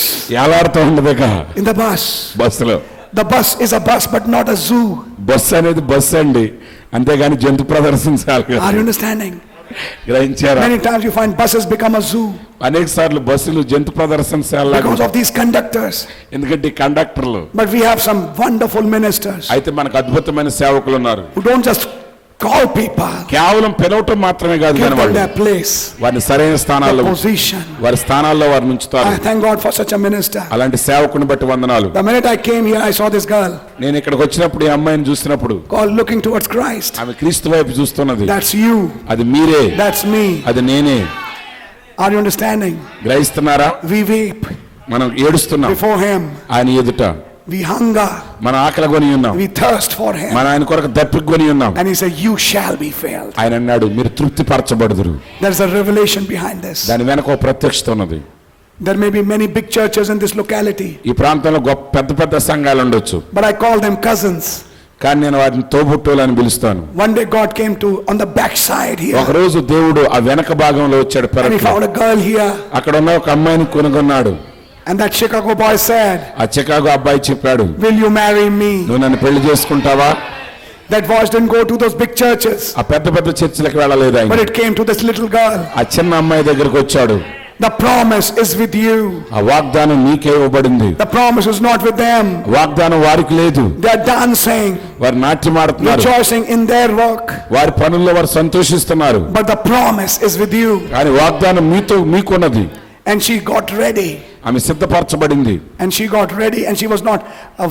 ఏలాడుతూ ఉండదు ఇక in the bus. బస్సులో. The bus is a bus but not a zoo. Bus అనేది బస్సు అండి, అంతేగాని జంతు ప్రదర్శించాలి కదా. Are you understanding? గ్రహించారా? Many times you find buses become a zoo అనేక సార్లు బస్సులు జంతు ప్రదర్శనశాల because of these conductors. ఎందుకంటే ఈ కండక్టర్లు. But we have some wonderful ministers అయితే మనకు అద్భుతమైన సేవకులు ఉన్నారు, who don't just call people, కేవలం పిలవటం మాత్రమే కాదు give కానీ them వాళ్ళు their place, వారిని సరైన స్థానాల్లో the position. వారి స్థానాల్లో వారిని ఉంచుతారు. I thank God for such a minister. అలాంటి సేవకుని బట్టి వందనాలు. The minute I came here, I saw this girl నేను ఇక్కడికి వచ్చినప్పుడు ఈ అమ్మాయిని చూసినప్పుడు called looking towards Christ. ఆమె క్రీస్తు వైపు చూస్తున్నది. That's you. అది మీరే, That's me. అది నేనే. Are you understanding? గ్రహిస్తున్నారా? We weep మనం ఏడుస్తున్నాం before him. ఆయన ఎదుట. We hunger. మన ఆకలి కొని ఉన్నాం, We thirst for him. మన ఆయన కొరకు దప్పికొని ఉన్నాం. And he said, you shall be filled. ఆయన అన్నాడు, మీరు తృప్తి పరచబడుదురు. There's a revelation behind this. దాని వెనక ఒక ప్రత్యక్షత ఉన్నది. There may be many big churches in this locality, ఈ ప్రాంతంలో గొప్ప పెద్ద పెద్ద సంఘాలు ఉండొచ్చు, but I call them cousins. కానీ నేను వాటిని తోబుట్టువులు అని పిలుస్తాను. One day God came to on the backside here, ఒక రోజు దేవుడు ఆ వెనక భాగంలో వచ్చాడు and he పెరట్లో. found a girl here, అక్కడ ఉన్న ఒక అమ్మాయిని కొనుగొన్నాడు. and that Chicago boy said, ఆ చికాగో అబ్బాయి చెప్పాడు, will you marry me? నువ్వు నన్ను పెళ్లి చేసుకుంటావా? That voice didn't go to those big churches, ఆ పెద్ద పెద్ద చర్చిలకు వెళ్ళలేదు but ఆయన. it came to this little girl. ఆ చిన్న అమ్మాయి దగ్గరకు వచ్చాడు. The promise is with you. ఆ వాగ్దానం నీకే ఇవ్వబడింది. The promise is not with them. వాగ్దానం వారికి లేదు. They are dancing, వారు నాట్యం ఆడుతున్నారు, rejoicing in their work, వారి పనుల్లో వారు సంతోషిస్తున్నారు, but the promise is with you. కానీ వాగ్దానం మీకున్నది. And she got ready. ఆమె సిద్ధపరచబడింది. And she got ready, and she was not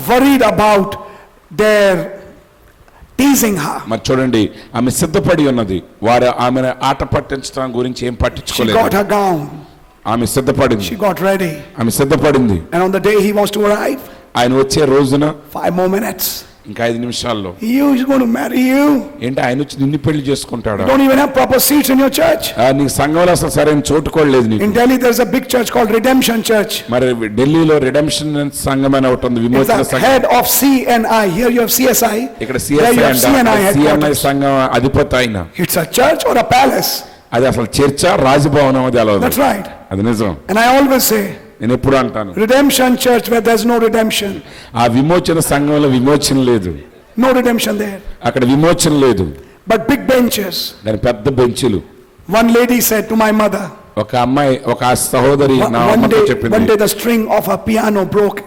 worried about their teasing her. మరి చూడండి, ఆమె సిద్ధపడి ఉన్నది. వారు ఆమెను ఆట పట్టించడం గురించి ఏం She got పట్టించుకోలేదు. her gown. ఆమె సిద్ధపడింది. She got ready. ఆమె సిద్ధపడింది. And on the day he was to arrive, ఆయన వచ్చే రోజున 5 more minutes, ఇంకా 5 నిమిషాల్లో he's going to marry you. ఏంటి ఆయన వచ్చి నిన్ను పెళ్లి చేసుకుంటాడా? You don't even have proper seats in your church. నీకు సంఘంలో అసలు సరైన చోటు కూడా లేదు నీకు. In Delhi, there's a big church called Redemption Church. మరి ఢిల్లీలో రిడెంప్షన్ సంఘం అని ఒకటి ఉంది, It's విమోచన the సంఘం. head of CNI. Here you have CSI. ఇక్కడ There you CSI have CNI CNI headquarters. సంఘం అధిపతి ఆయన. It's a church or a palace. అది అసలు చర్చ రాజభవనం అది అలా That's right. అది నిజం. And I always say, నేను ఎప్పుడు అంటాను, Redemption Church where there's no redemption. ఆ విమోచన సంఘంలో విమోచన లేదు, No redemption there. అక్కడ విమోచన లేదు. But big benches. దాని పెద్ద బెంచులు. One lady said to my mother, ఒక అమ్మాయి, ఒక సహోదరి నా one అమ్మతో day చెప్పింది, the string of her piano broke.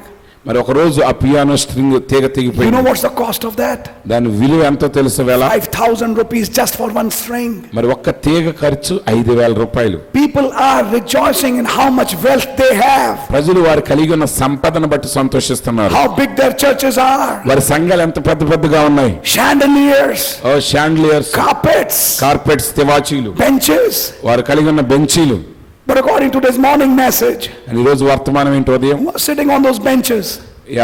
మరి ఒక రోజు ఆ పియానో స్ట్రింగ్ తీగ You know తెగిపోయింది. what's the cost of that? దాని విలువ ఎంతో తెలుసు వేళ. 5,000 rupees just for one string. మరి ఒక్క తీగ ఖర్చు 5,000 రూపాయలు. People are rejoicing in how much wealth they have, ప్రజలు వారు కలిగి ఉన్న సంపదను బట్టి సంతోషిస్తున్నారు. how big their churches are. వారి సంఘాలు ఎంత పెద్ద పెద్దగా ఉన్నాయి. Chandeliers, ఓ షాండ్లియర్స్, carpets, కార్పెట్స్, తివాచీలు, benches. వారు కలిగి ఉన్న బెంచీలు. But according to this morning message, అని ఈ రోజు వర్తమానం ఏంటి ఉదయం, who are sitting on those benches?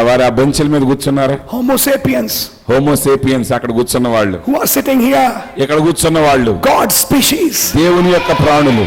వారు ఆ బెంచీల మీద కూర్చున్నారు. Homo sapiens, హోమోసేపియన్స్ అక్కడ కూర్చున్న వాళ్ళు, who are sitting here, ఇక్కడ కూర్చున్న వాళ్ళు God's species. దేవుని యొక్క ప్రాణులు.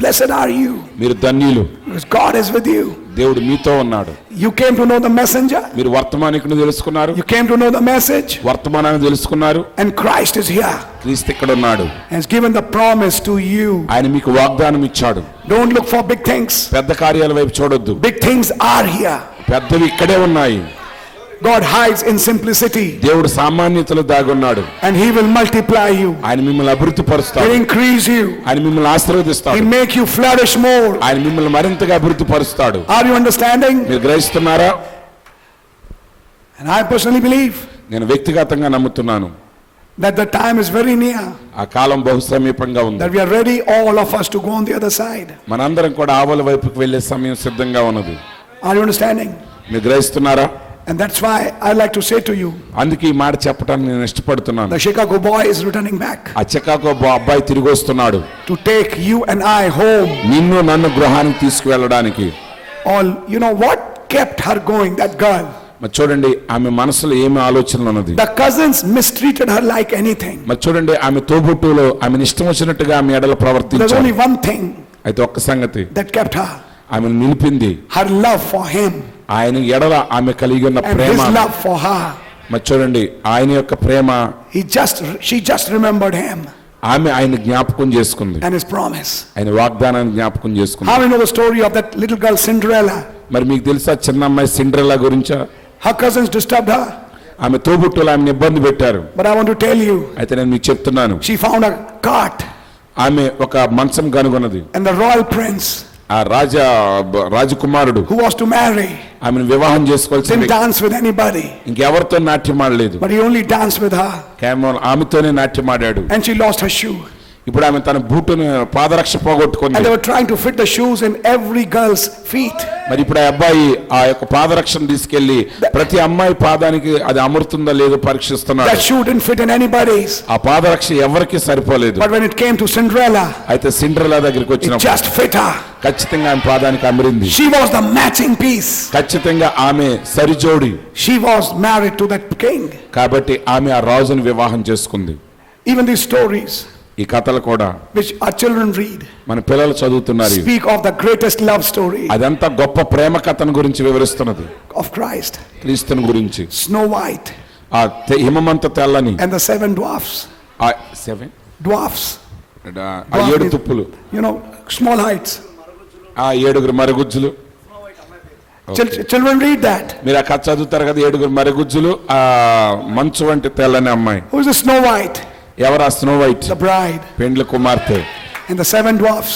Blessed are you, మీరు ధన్యులు, because God is with you. దేవుడు మీతో ఉన్నాడు. You came to know the messenger. మీరు వర్తమానికుని తెలుసుకున్నారు, You came to know the message. వర్తమానాన్ని తెలుసుకున్నారు. And Christ is here. క్రీస్తు ఇక్కడ ఉన్నాడు. Has given the promise to you. ఆయన మీకు వాగ్దానం ఇచ్చాడు. Don't look for big things. పెద్ద కార్యాల వైపు చూడొద్దు, Big things are here. పెద్దవి ఇక్కడే ఉన్నాయి. God hides in simplicity. దేవుడు సామాన్యతలో దాగున్నాడు. And He will multiply you. ఆయన మిమ్మల్ని అభివృద్ధి He'll పరుస్తాడు, increase you. ఆయన మిమ్మల్ని He'll ఆశీర్వదిస్తాడు, make you flourish more. ఆయన మిమ్మల్ని మరింతగా అభివృద్ధి పరుస్తాడు. Are you understanding? మీరు గ్రహిస్తున్నారా? And I personally believe నేను వ్యక్తిగతంగా నమ్ముతున్నాను, that the time is very near. ఆ కాలం బహు సమీపంగా ఉంది. That we are ready, all of us, to go on the other side. మనందరం కూడా ఆవల వైపుకి వెళ్ళే సమయం సిద్ధంగా ఉన్నది. Are you understanding? మీరు గ్రహిస్తున్నారా? And that's why I like to say to you, అందుకే ఈ మాట చెప్పడానికి నేను ఇష్టపడుతున్నాను. the Chicago boy is returning back ఆ చికాగో అబ్బాయి తిరిగి వస్తున్నాడు, to take you and I home. నిన్ను నన్ను గృహానికి తీసుకువెళ్ళడానికి. All, you know what kept her going, that girl? మరి చూడండి, ఆమె మనసులో ఏమి ఆలోచనలు ఉన్నది. The cousins mistreated her like anything. మరి చూడండి, ఆమె తోబుట్టులో ఆమెను ఇష్టం వచ్చినట్టుగా ఆమె ఎడల There's ప్రవర్తించారు. only one thing అయితే ఒక్క సంగతి that kept her, ఆమెను నిలిపింది, her love for him ఆయన ఎడల ఆమె కలిగి ఉన్న and Prema. his love for her. మరి చూడండి, ఆయన యొక్క ప్రేమ, She just remembered him ఆమె ఆయన జ్ఞాపకం చేసుకుంది, and his promise. ఆయన వాగ్దానాన్ని జ్ఞాపకం చేసుకుంది. How do you know the story of that little girl Cinderella? మరి మీకు తెలుసా చిన్న అమ్మాయి సిండ్రెల్లా గురించా? Her cousins disturbed her, ఆమె తోబుట్టులు ఆమెను ఇబ్బంది పెట్టారు. but I want to tell you, అయితే నేను మీకు చెప్తున్నాను, she found a cart ఆమె ఒక మంచం కనుగొన్నది. and the royal prince ఆ రాజకుమారుడు who was to marry ఆమెను వివాహం చేసుకోవాల్సింది, didn't dance with anybody, ఇంకెవరితో నాట్యం ఆడలేదు, but he only danced with her, కేవలం ఆమెతోనే నాట్యం ఆడాడు. and she lost her shoe. ఇప్పుడు ఆమె తన బూటును పాదరక్ష And పోగొట్టుకుంది. they were trying to fit the shoes in every girl's feet. మరి ఇప్పుడు ఆ అబ్బాయి ఆ యొక్క పాదరక్షను తీసుకెళ్లి ప్రతి అమ్మాయి పాదానికి అది అమరుతుందా లేదో పరీక్షిస్తున్నాడు. That shoe didn't fit in anybody's. ఆ పాదరక్ష ఎవరికి సరిపోలేదు. But when it came to Cinderella, అయితే సిండ్రెల్లా దగ్గరికి it వచ్చినప్పుడు just fit her. ఖచ్చితంగా ఆమె పాదానికి అమరింది. She was the matching piece. ఖచ్చితంగా ఆమె సరిజోడి. She was married to that king. కాబట్టి ఆమె ఆ రాజును వివాహం చేసుకుంది. Even these stories, ఈ కథలు కూడా which our children read, మన పిల్లలు చదువుతున్నారు. speak of the greatest love story అదంతా గొప్ప ప్రేమ కథను గురించి వివరిస్తున్నది, of Christ. క్రీస్తుని గురించి. Snow White ఆ హిమమంత తెల్లని and the 7 dwarfs. ఆ సెవెన్ Dwarfs, ఆ 7 తుప్పులు, you know, small heights. ఆ 7 మరుగుజ్జులు. Children read that. మీరు ఆ కథ చదువుతారు కదా, 7 మరుగుజ్జులు, ఆ మంచు వంటి తెల్లని అమ్మాయి. Who is the Snow White? ఎవరు ఆ స్నో వైట్? The bride. పెండ్లి కుమార్తె. And the 7 dwarfs,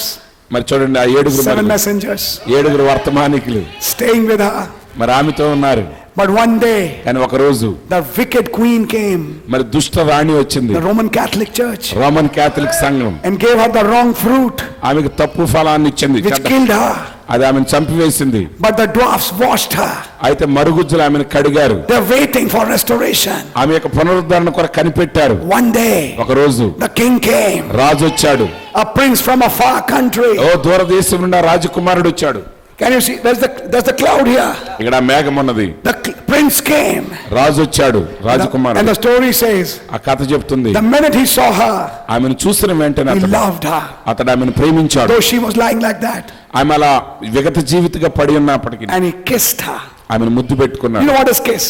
మరి చూడండి, ఆ 7 messengers 7 వర్తమానికులు staying with her. మరి ఆమెతో ఉన్నారు. But one day, కానీ ఒక రోజు the wicked queen came, మరి దుష్ట రాణి వచ్చింది, the Roman Catholic Church, Roman Catholic సంఘం, and gave her the wrong fruit, ఆమెకు తప్పు ఫలాన్ని ఇచ్చింది, which killed her. అది ఆమెను చంపివేసింది. But the dwarfs washed her. అయితే మరుగుజ్జులు ఆమెను కడిగారు. They're waiting for restoration. ఆమె యొక్క పునరుద్ధరణ కొరకు కనిపెట్టారు. One day, ఒక రోజు the king came, రాజు వచ్చాడు. a prince from a far country. ఓ దూరదేశం నుండి ఆ రాజకుమారుడు వచ్చాడు. Can you see? There's the cloud here. ఇక్కడ మేఘం ఉన్నది. The prince came. రాజు వచ్చాడు, And రాజకుమారుడు. the story says, ఆ కథ చెప్తుంది, the minute he saw her, ఆమెను చూసిన వెంటనే he loved her. అతడు ఆమెను ప్రేమించాడు. Though she was lying like that, ఆమె అలా విగత జీవితగా పడి ఉన్నప్పటికీ and he kissed her. ఆమెను ముద్దు You పెట్టుకున్నాడు. know what is kiss?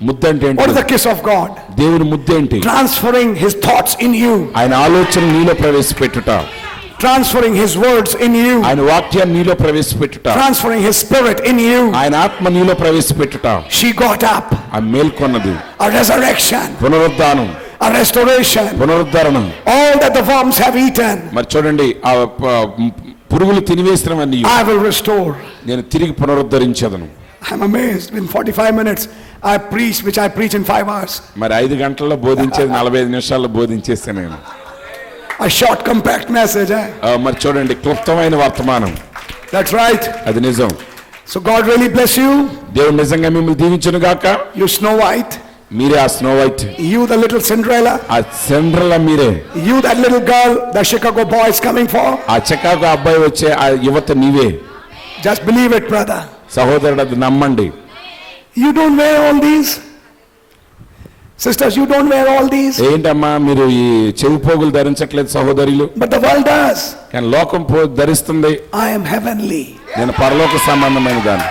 ముద్దు అంటే What is ఏంటి? the kiss of God? దేవుని ముద్దు ఏంటి? Transferring his thoughts in you, ఆయన ఆలోచన నీలో ప్రవేశపెట్టుట, transferring his words in you, ఆయన వాక్యాన్ని నీలో ప్రవేశపెట్టుట, transferring his spirit in you. ఆయన ఆత్మ నీలో ప్రవేశపెట్టుట. She got up. ఆమె మేల్కొన్నది. A resurrection, పునరుద్ధానం, a restoration. పునరుద్ధరణం. All that the worms have eaten, మరి చూడండి, ఆ పురుగులు తినివేసినవన్నీ I will restore. నేను తిరిగి పునరుద్ధరించదను. I'm amazed. In 45 minutes, I preach, which I preach in 5 hours. మరి 5 గంటల్లో బోధించేది 45 నిమిషాల్లో బోధించేస్తాను నేను. A short, compact message. Eh? మరి చూడండి, క్లుప్తమైన వర్తమానం. That's right. అది నిజం. So God really bless you. దేవుడు నిజంగా మిమ్మల్ని దీవించును గాక. You Snow White. మీరే ఆ snow white, You the little Cinderella. ఆ సిండ్రెల్లా మీరే. You that little girl the Chicago boy is coming for. ఆ చికాగో అబ్బాయి వచ్చే ఆ యువత నీవే. Just believe it, brother. సహోదరుడు, అది నమ్మండి. You don't wear all these. Sisters, you don't wear all these. ఏంటమ్మా మీరు ఈ చెవి పోగులు ధరించట్లేదు సహోదరులు? But the world does. కానీ లోకం ధరిస్తుంది. I am heavenly. నేను పరలోక సంబంధమైన దాన్ని.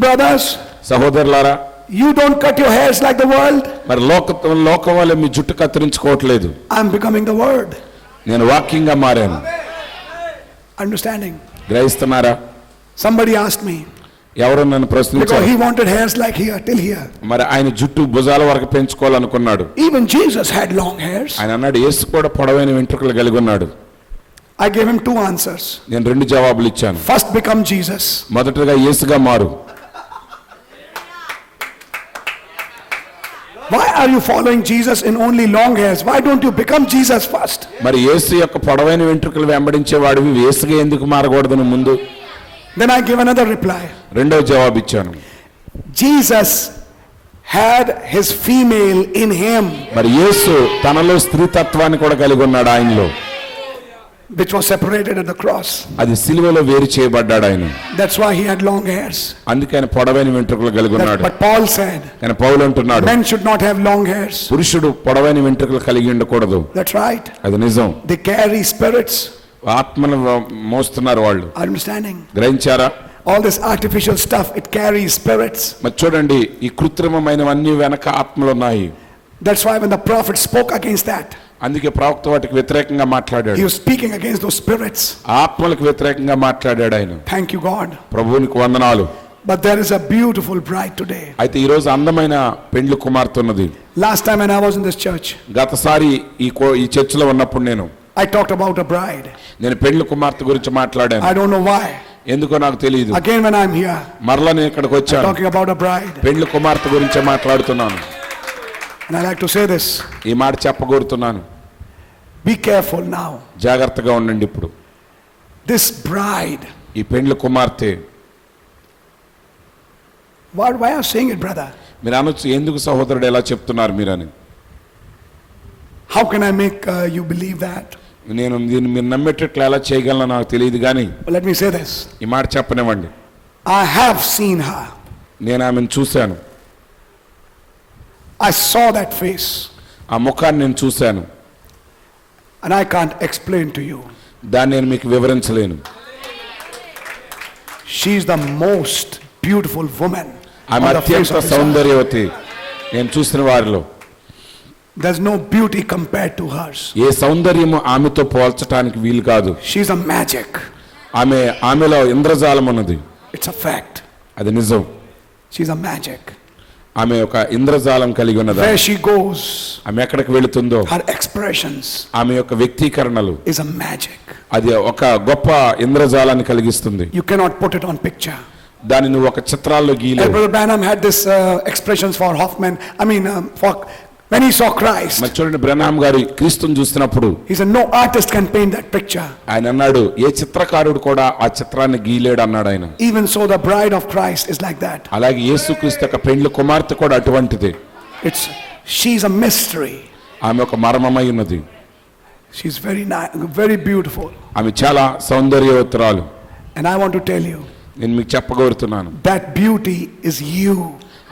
Brothers, సహోదరులారా, you don't cut your hairs like the world. మరి లోకం వల్ల మీ జుట్టు కత్తిరించుకోవట్లేదు. I'm becoming the word. నేను వాక్యంగా మారాను. Understanding? గ్రహిస్తున్నారా? Somebody asked me, ఎవరు నన్ను because ప్రశ్నించారు. he wanted hairs like here, till here. మరి ఆయన జుట్టు భుజాల వరకు పెంచుకోవాలనుకున్నాడు. Even Jesus had long hairs. ఆయన అన్నాడు యేసు కూడా పొడవైన వెంట్రుకలు కలిగి ఉన్నాడు. I gave him 2 answers. నేను 2 జవాబులు ఇచ్చాను. First, become Jesus. మొదటగా యేసుగా మారు. Why are you following Jesus in only long hairs? Why don't you become Jesus first? మరి యేసు యొక్క పొడవైన వెంట్రుకలు వెంబడించేవాడివి యేసుగా ఎందుకు మారకూడదు ముందు? Then I gave another reply. రెండవ జవాబు ఇచ్చాను. Jesus had his female in him, మరి యేసు తనలో స్త్రీతత్వాన్ని కూడా కలిగి ఉన్నాడు ఆయనలో. which was separated at the cross. అది సిలువలో వేరు చేయబడ్డాడు ఆయన. That's why he had long hairs. అందుకే ఆయన పొడవైన వెంట్రుకలు కలిగి ఉన్నాడు. But Paul said, కానీ పౌలు అంటున్నాడు, men should not have long hairs. పురుషుడు పొడవైన వెంట్రుకలు కలిగి ఉండకూడదు. That's right. అది నిజం. They carry spirits. ఆత్మను మోస్తున్నారు వాళ్ళు. Understanding? గ్రహించారా? All this artificial stuff, it carries spirits. మరి చూడండి, ఈ కృత్రిమమైనవన్నీ వెనక ఆత్మలు ఉన్నాయి. That's why when the prophet spoke against that, అందుకే ప్రవక్త వాటికి వ్యతిరేకంగా మాట్లాడాడు. he was speaking against those spirits. ఆత్మలకు వ్యతిరేకంగా మాట్లాడాడు ఆయన. Thank you, God. ప్రభువునికి వందనాలు. But there is a beautiful bride today. అయితే ఈ రోజు అందమైన పెండ్లి కుమార్తె ఉన్నది. Last time when I was in this church, గతసారి ఈ చర్చిలో ఉన్నప్పుడు I talked about a bride. నేను పెండ్లి కుమార్తె గురించి మాట్లాడాను. I don't know why. ఎందుకో నాకు తెలియదు. Again when I'm here, మరలా నేను ఇక్కడికి వచ్చాను. talking about a bride. పెండ్లి కుమార్తె గురించే మాట్లాడుతున్నాను. And I like to say this. ఈ మాట చెప్పగోరుతున్నాను. Be careful now. జాగ్రత్తగా ఉండండి. ఇప్పుడు This bride. ఈ పెండ్లి కుమార్తె. Why are you saying it, brother? మీరు అనొచ్చు, ఎందుకు సహోదరుడు ఎలా చెప్తున్నారు మీరని. How can I make you believe that? నేను దీన్ని మీరు నమ్మేటట్లు ఎలా చేయగలనో నాకు తెలియదు కానీ But let me say this. ఈ మాట చెప్పనివ్వండి. I have seen her. నేను ఆమెను చూశాను. I saw that face. ఆ ముఖాన్ని నేను చూశాను. And I can't explain to you. దాన్ని నేను మీకు వివరించలేను. She is the most beautiful woman ఆమె on the face అత్యంత of this earth. సౌందర్యవతి నేను చూసిన వారిలో. There's no beauty compared to hers. ఏ సౌందర్యము ఆమెతో పోల్చడానికి వీలు కాదు. She's a magic. ఆమెలో ఇంద్రజాలం ఉన్నది. It's a fact. అది నిజం. She's a magic. ఆమె ఒక ఇంద్రజాలం కలిగి ఉన్నది. Where she goes, ఆమె ఎక్కడికి వెళుతుందో her expressions ఆమె యొక్క వ్యక్తీకరణలు is a magic. అది ఒక గొప్ప ఇంద్రజాలాన్ని కలిగిస్తుంది. You cannot put it on picture. దాన్ని నువ్వు ఒక చిత్రాల్లో గీయలేవు. Brother Branham had this expressions for Hoffman. For when he saw Christ, మరి చూడండి, బ్రహ్నాం గారు క్రీస్తుని చూసినప్పుడు he said no artist can paint that picture. ఆయన అన్నాడు, ఏ చిత్రకారుడు కూడా ఆ చిత్రాన్ని గీయలేడు అన్నాడు ఆయన. Even so, the bride of Christ is like that. అలాగే యేసుక్రీస్తు యొక్క పెండ్లి కుమార్తె కూడా అటువంటిదే. She's a mystery. ఆమె ఒక మర్మమై ఉన్నది. She's very beautiful. ఆమె చాలా సౌందర్యవతురాలు. And I want to tell you, నేను మీకు చెప్పగోరుతున్నాను, that beauty is you.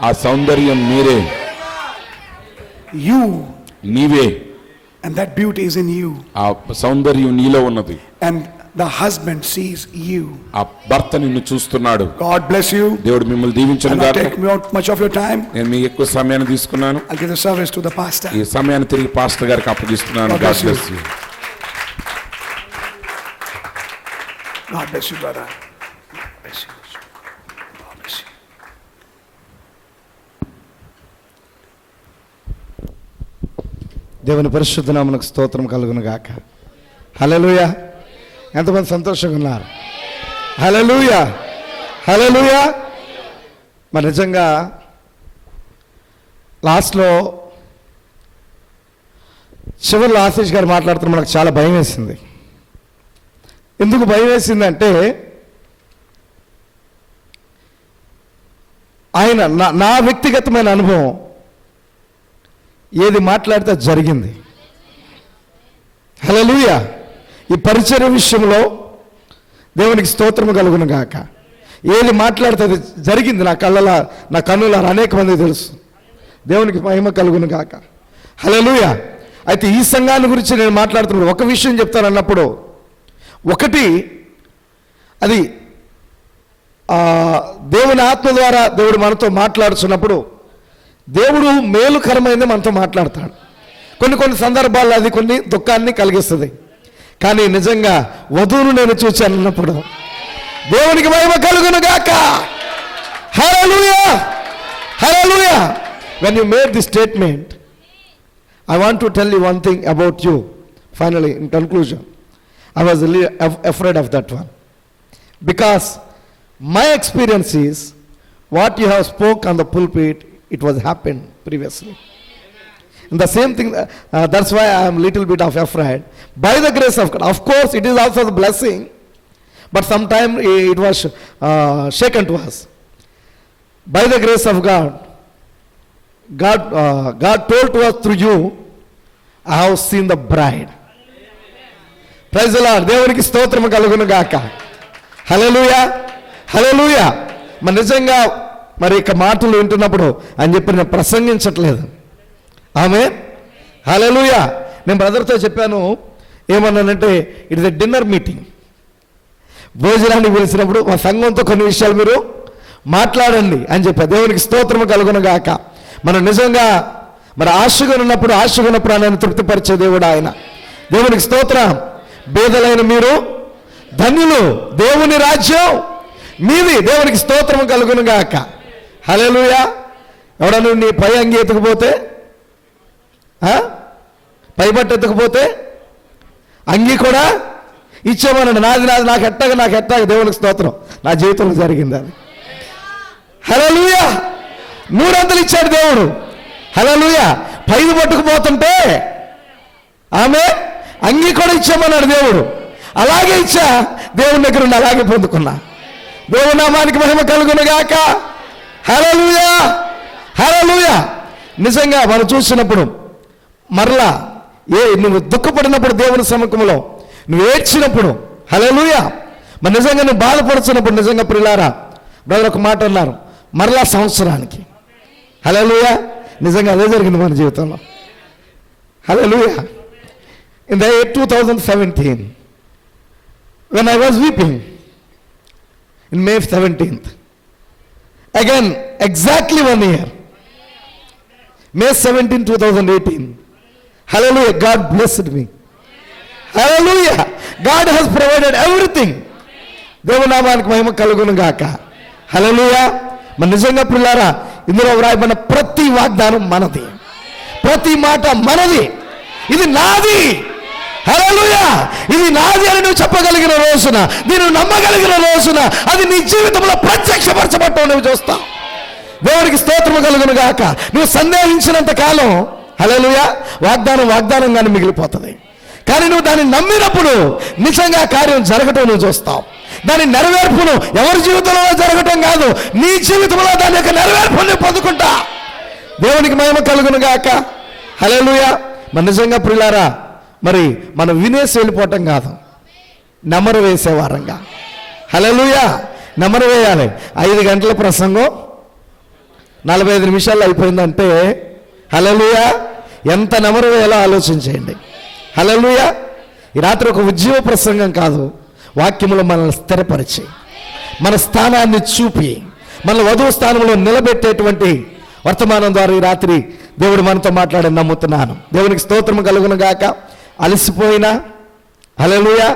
ఆ సౌందర్యం మీరే. You. నీవే. And that beauty is in you. ఆ సౌందర్యం నీలో ఉన్నది. And the husband sees you. ఆ భర్త నిన్ను చూస్తున్నాడు. God bless you. దేవుడు మిమ్మల్ని దీవించును I'll not గాక. take much of your time. నేను మీ ఎక్కువ సమయాన్ని తీసుకున్నాను. I'll give the service to the pastor. ఈ సమయాన్ని తిరిగి పాస్టర్ గారికి అప్పగిస్తున్నాను. God bless God bless you. God bless you, brother. God bless you. God bless you. దేవుని పరిశుద్ధ నామమునకు స్తోత్రం కలుగును గాక. హల్లెలూయా. ఎంతమంది సంతోషంగా ఉన్నారు? హల్లెలూయా, హల్లెలూయా. మరి నిజంగా లాస్ట్లో చివరిలో ఆశీష్ గారు మాట్లాడుతున్న మనకు చాలా భయం వేసింది. ఎందుకు భయం వేసిందంటే, ఆయన నా వ్యక్తిగతమైన అనుభవం ఏది మాట్లాడితే జరిగింది. హల్లెలూయా. ఈ పరిచర్య విషయంలో దేవునికి స్తోత్రము కలుగును గాక. ఏది మాట్లాడితే అది జరిగింది. నా కన్నుల అనేక మంది తెలుసు. దేవునికి మహిమ కలుగును గాక. హల్లెలూయా. అయితే ఈ సంఘాన్ని గురించి నేను మాట్లాడుతున్నాను. ఒక విషయం చెప్తాను అన్నప్పుడు, ఒకటి, అది దేవుని ఆత్మ ద్వారా దేవుడు మనతో మాట్లాడుతున్నప్పుడు దేవుడు మేలుకరమైనది మనతో మాట్లాడతాడు. కొన్ని సందర్భాల్లో అది కొన్ని దుఃఖాన్ని కలిగిస్తుంది. కానీ నిజంగా వధువును నేను చూశాను అన్నప్పుడు దేవునికి మహిమ కలుగును గాక. హల్లెలూయా, హల్లెలూయా. When you made this statement, I want to tell you one thing about you. Finally, in conclusion, I was a little afraid of that one. Because my experience is, what you have spoke on the pulpit, it was happened previously. And the same thing, that's why I am little bit of afraid. By the grace of God, of course, it is also the blessing, but sometimes it was shaken to us. By the grace of God, God told to us through you, I have seen the bride. Praise the Lord. దేవునికి స్తోత్రము కలుగును గాక. హల్లెలూయా, హల్లెలూయా. మరి నిజంగా మరి ఇక మాటలు వింటున్నప్పుడు అని చెప్పి నేను ప్రసంగించట్లేదు. ఆమేన్, హల్లెలూయా. నేను బ్రదర్తో చెప్పాను, ఏమన్నానంటే it is a dinner meeting. భోజనానికి పిలిచినప్పుడు మా సంఘంతో కొన్ని విషయాలు మీరు మాట్లాడండి అని చెప్పా. దేవునికి స్తోత్రము కలుగును గాక. మనం నిజంగా మరి ఆశగా ఉన్నప్పుడు ప్రాణాన్ని తృప్తిపరిచే దేవుడు ఆయన. దేవునికి స్తోత్రం. బేదలైన మీరు ధన్యులు, దేవుని రాజ్యం మీది. దేవునికి స్తోత్రము కలుగును గాక. హల్లెలూయా. ఎవడను నీ పై అంగి ఎత్తుకుపోతే, పై బట్ట ఎత్తుకుపోతే అంగి కూడా ఇచ్చేమన్నాడు. నాది నాకు ఎట్టాగా దేవునికి స్తోత్రం. నా జీవితంలో జరిగింది అది. హల్లెలూయా. 100 అంతలు ఇచ్చాడు దేవుడు. హల్లెలూయా. పైది పట్టుకుపోతుంటే ఆమె అంగి కూడా ఇచ్చామన్నాడు దేవుడు. అలాగే ఇచ్చా, దేవుని దగ్గర ఉండి అలాగే పొందుకున్నా. దేవుని నామానికి మహిమ కలుగును గాక. హల్లెలూయా, హల్లెలూయా. నిజంగా మనం చూసినప్పుడు మరలా నువ్వు దుఃఖపడినప్పుడు దేవుని సముఖంలో నువ్వు ఏడ్చినప్పుడు, హల్లెలూయా, మరి నిజంగా నువ్వు బాధపడుతున్నప్పుడు, నిజంగా ప్రియులారా బ్రదర్ ఒక మాట అన్నారు, మరలా సంవత్సరానికి. హల్లెలూయా. నిజంగా అదే జరిగింది మన జీవితంలో. హల్లెలూయా. In the year 2017, when I was weeping, in May 17th, again exactly 1 year, May 17, 2018, hallelujah, God blessed me. Hallelujah. God has provided everything. దేవునామానికి మహిమ కలుగును గాక. హల్లెలూయా. మన నిజంగా పిల్లారా, ఇందులో వ్రాయబడిన ప్రతి వాగ్దానం మనది, ప్రతి మాట మనది. ఇది నాది. హల్లెలూయా. ఇది నాది అని నువ్వు చెప్పగలిగిన రోజున, నేను నమ్మగలిగిన రోజున అది నీ జీవితంలో ప్రత్యక్షపరచబడటం నువ్వు చూస్తావు. దేవునికి స్తోత్రము కలుగును గాక. నువ్వు సందేహించినంత కాలం, హల్లెలూయా, వాగ్దానంగానే మిగిలిపోతుంది. కానీ నువ్వు దాన్ని నమ్మినప్పుడు నిజంగా కార్యం జరగటం నువ్వు చూస్తావు. దాని నెరవేర్పును ఎవరి జీవితంలో జరగటం కాదు, నీ జీవితంలో దాని యొక్క నెరవేర్పుని పొందుకుంటా. దేవునికి మహిమ కలుగును గాక. హల్లెలూయా. మరి నిజంగా ప్రియులారా, మరి మనం వినేసి వెళ్ళిపోవటం కాదు, నెమరు వేసేవారంగా. హల్లెలూయా. నెమరు వేయాలి. 5 గంటల ప్రసంగం 45 నిమిషాల్లో అయిపోయిందంటే, హల్లెలూయా, ఎంత నెమరు వేయాలో ఆలోచించేయండి. హల్లెలూయా. ఈ రాత్రి ఒక ఉద్యోగ ప్రసంగం కాదు, వాక్యములో మనల్ని స్థిరపరిచి, మన స్థానాన్ని చూపి, మన వధువు స్థానంలో నిలబెట్టేటువంటి వర్తమానం ద్వారా ఈ రాత్రి దేవుడు మనతో మాట్లాడని నమ్ముతున్నాను. దేవునికి స్తోత్రము కలుగును గాక. అలసిపోయినా, హల్లెలూయా,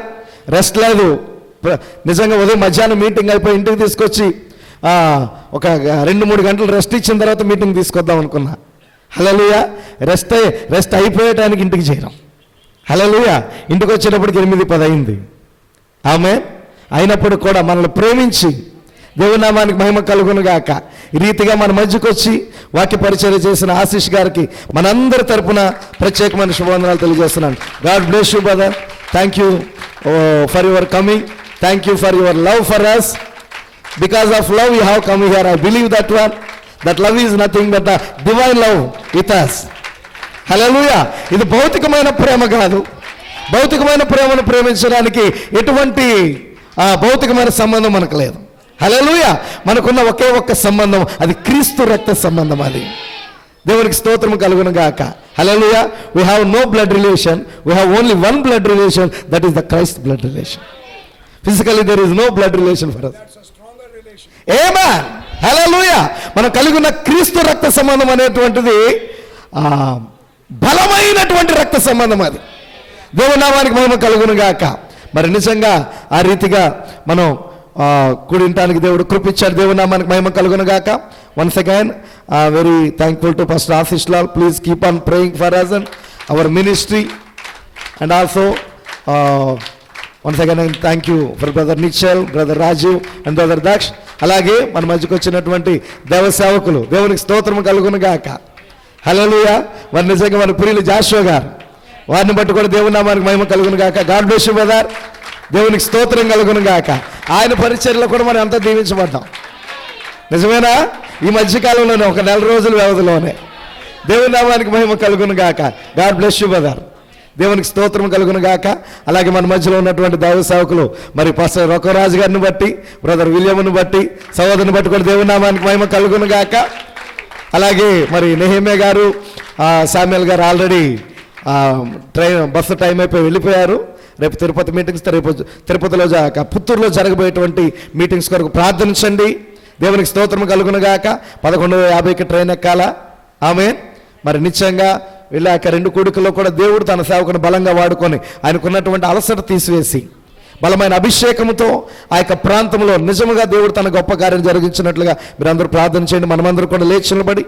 రెస్ట్ లేదు. నిజంగా ఉదయం మధ్యాహ్నం మీటింగ్ అయిపోయి ఇంటికి తీసుకొచ్చి ఒక 2-3 గంటలు రెస్ట్ ఇచ్చిన తర్వాత మీటింగ్ తీసుకొద్దాం అనుకున్నా. హల్లెలూయా. రెస్ట్ అయిపోయేటానికి ఇంటికి చేరాం. హల్లెలూయా. ఇంటికి వచ్చేటప్పటికి 8-10 అయింది. ఆమె అయినప్పుడు కూడా మనల్ని ప్రేమించి, దేవుని నామానికి మహిమ కలుగును గాక, ఈ రీతిగా మన మధ్యకు వచ్చి వాక్య పరిచర్య చేసిన ఆశీష్ గారికి మనందరి తరపున ప్రత్యేకమైన శుభవందనాలు తెలియజేస్తున్నాను. God bless you brother. Thank you for your coming. Thank you for your love for us. Because of love you have come here. I believe that one. That love is nothing but the divine love with us. Hallelujah. ఇది భౌతికమైన ప్రేమ కాదు. భౌతికమైన ప్రేమను ప్రేమించడానికి ఎటువంటి భౌతికమైన సంబంధం మనకు లేదు. హల్లెలూయా. మనకున్న ఒకే ఒక్క సంబంధం, అది క్రీస్తు రక్త సంబంధం. అది దేవునికి స్తోత్రము కలుగును గాక. హల్లెలూయా. we have no blood relation, we have only one blood relation, that is the Christ blood relation. Physically there is no blood relation for us. ఆమేన్. హల్లెలూయా. మనం కలిగి ఉన్న క్రీస్తు రక్త సంబంధం అనేటువంటిది బలమైనటువంటి రక్త సంబంధం. అది దేవుని నామానికి మహిమ కలుగును గాక. మరి నిజంగా ఆ రీతిగా మనం కూడింటానికి దేవుడు కృపించాడు. దేవుని నామానికి మహిమ కలుగును గాక. Once again very thankful to pastor Ashish Lal. Please keep on praying for us and our ministry. And also once again thank you for brother Nischal, brother Rajeev and brother Daksh. అలాగే మన మధ్యకు వచ్చినటువంటి దేవ సేవకులు, దేవునికి స్తోత్రం కలుగును గాక. హల్లెలూయా. మరి నిజంగా మన ప్రియులు జాషువా గారు, వారిని బట్టి కూడా దేవుని నామానికి మహిమ కలుగును గాక. God bless you brother. దేవునికి స్తోత్రం కలుగును గాక. ఆయన పరిచర్యలో కూడా మనం ఎంతో దీవించబడ్డాం. నిజమేనా? ఈ మధ్యకాలంలోనే ఒక నెల రోజుల వ్యవధిలోనే. దేవుని నామానికి మహిమ కలుగును గాక. God bless you brother. దేవునికి స్తోత్రం కలుగును గాక. అలాగే మన మధ్యలో ఉన్నటువంటి దైవ సేవకులు, మరి పాస్టర్ రొక్కరాజు గారిని బట్టి, బ్రదర్ విలియమ్ను బట్టి, సహోదరుని బట్టి కూడా దేవుని నామానికి మహిమ కలుగును గాక. అలాగే మరి నెహెమ్యా గారు, సామ్యుయల్ గారు ఆల్రెడీ బస్సు టైం అయిపోయి వెళ్ళిపోయారు. రేపు తిరుపతి మీటింగ్స్, రేపు తిరుపతిలో పుత్తూరులో జరగబోయేటువంటి మీటింగ్స్ కొరకు ప్రార్థించండి. దేవునికి స్తోత్రం కలుగును గాక. 11:50కి ట్రైన్ ఎక్కాలా. ఆమేన్. మరి నిశ్చయంగా వెళ్ళాక 2 కూడికల్లో కూడా దేవుడు తన సేవకుని బలంగా వాడుకొని ఆయనకున్నటువంటి అలసట తీసివేసి బలమైన అభిషేకంతో ఆ యొక్క ప్రాంతంలో నిజముగా దేవుడు తన గొప్ప కార్యం జరిగించినట్లుగా మీరందరూ ప్రార్థన చేయండి. మనమందరూ కూడా లేచి నిలబడి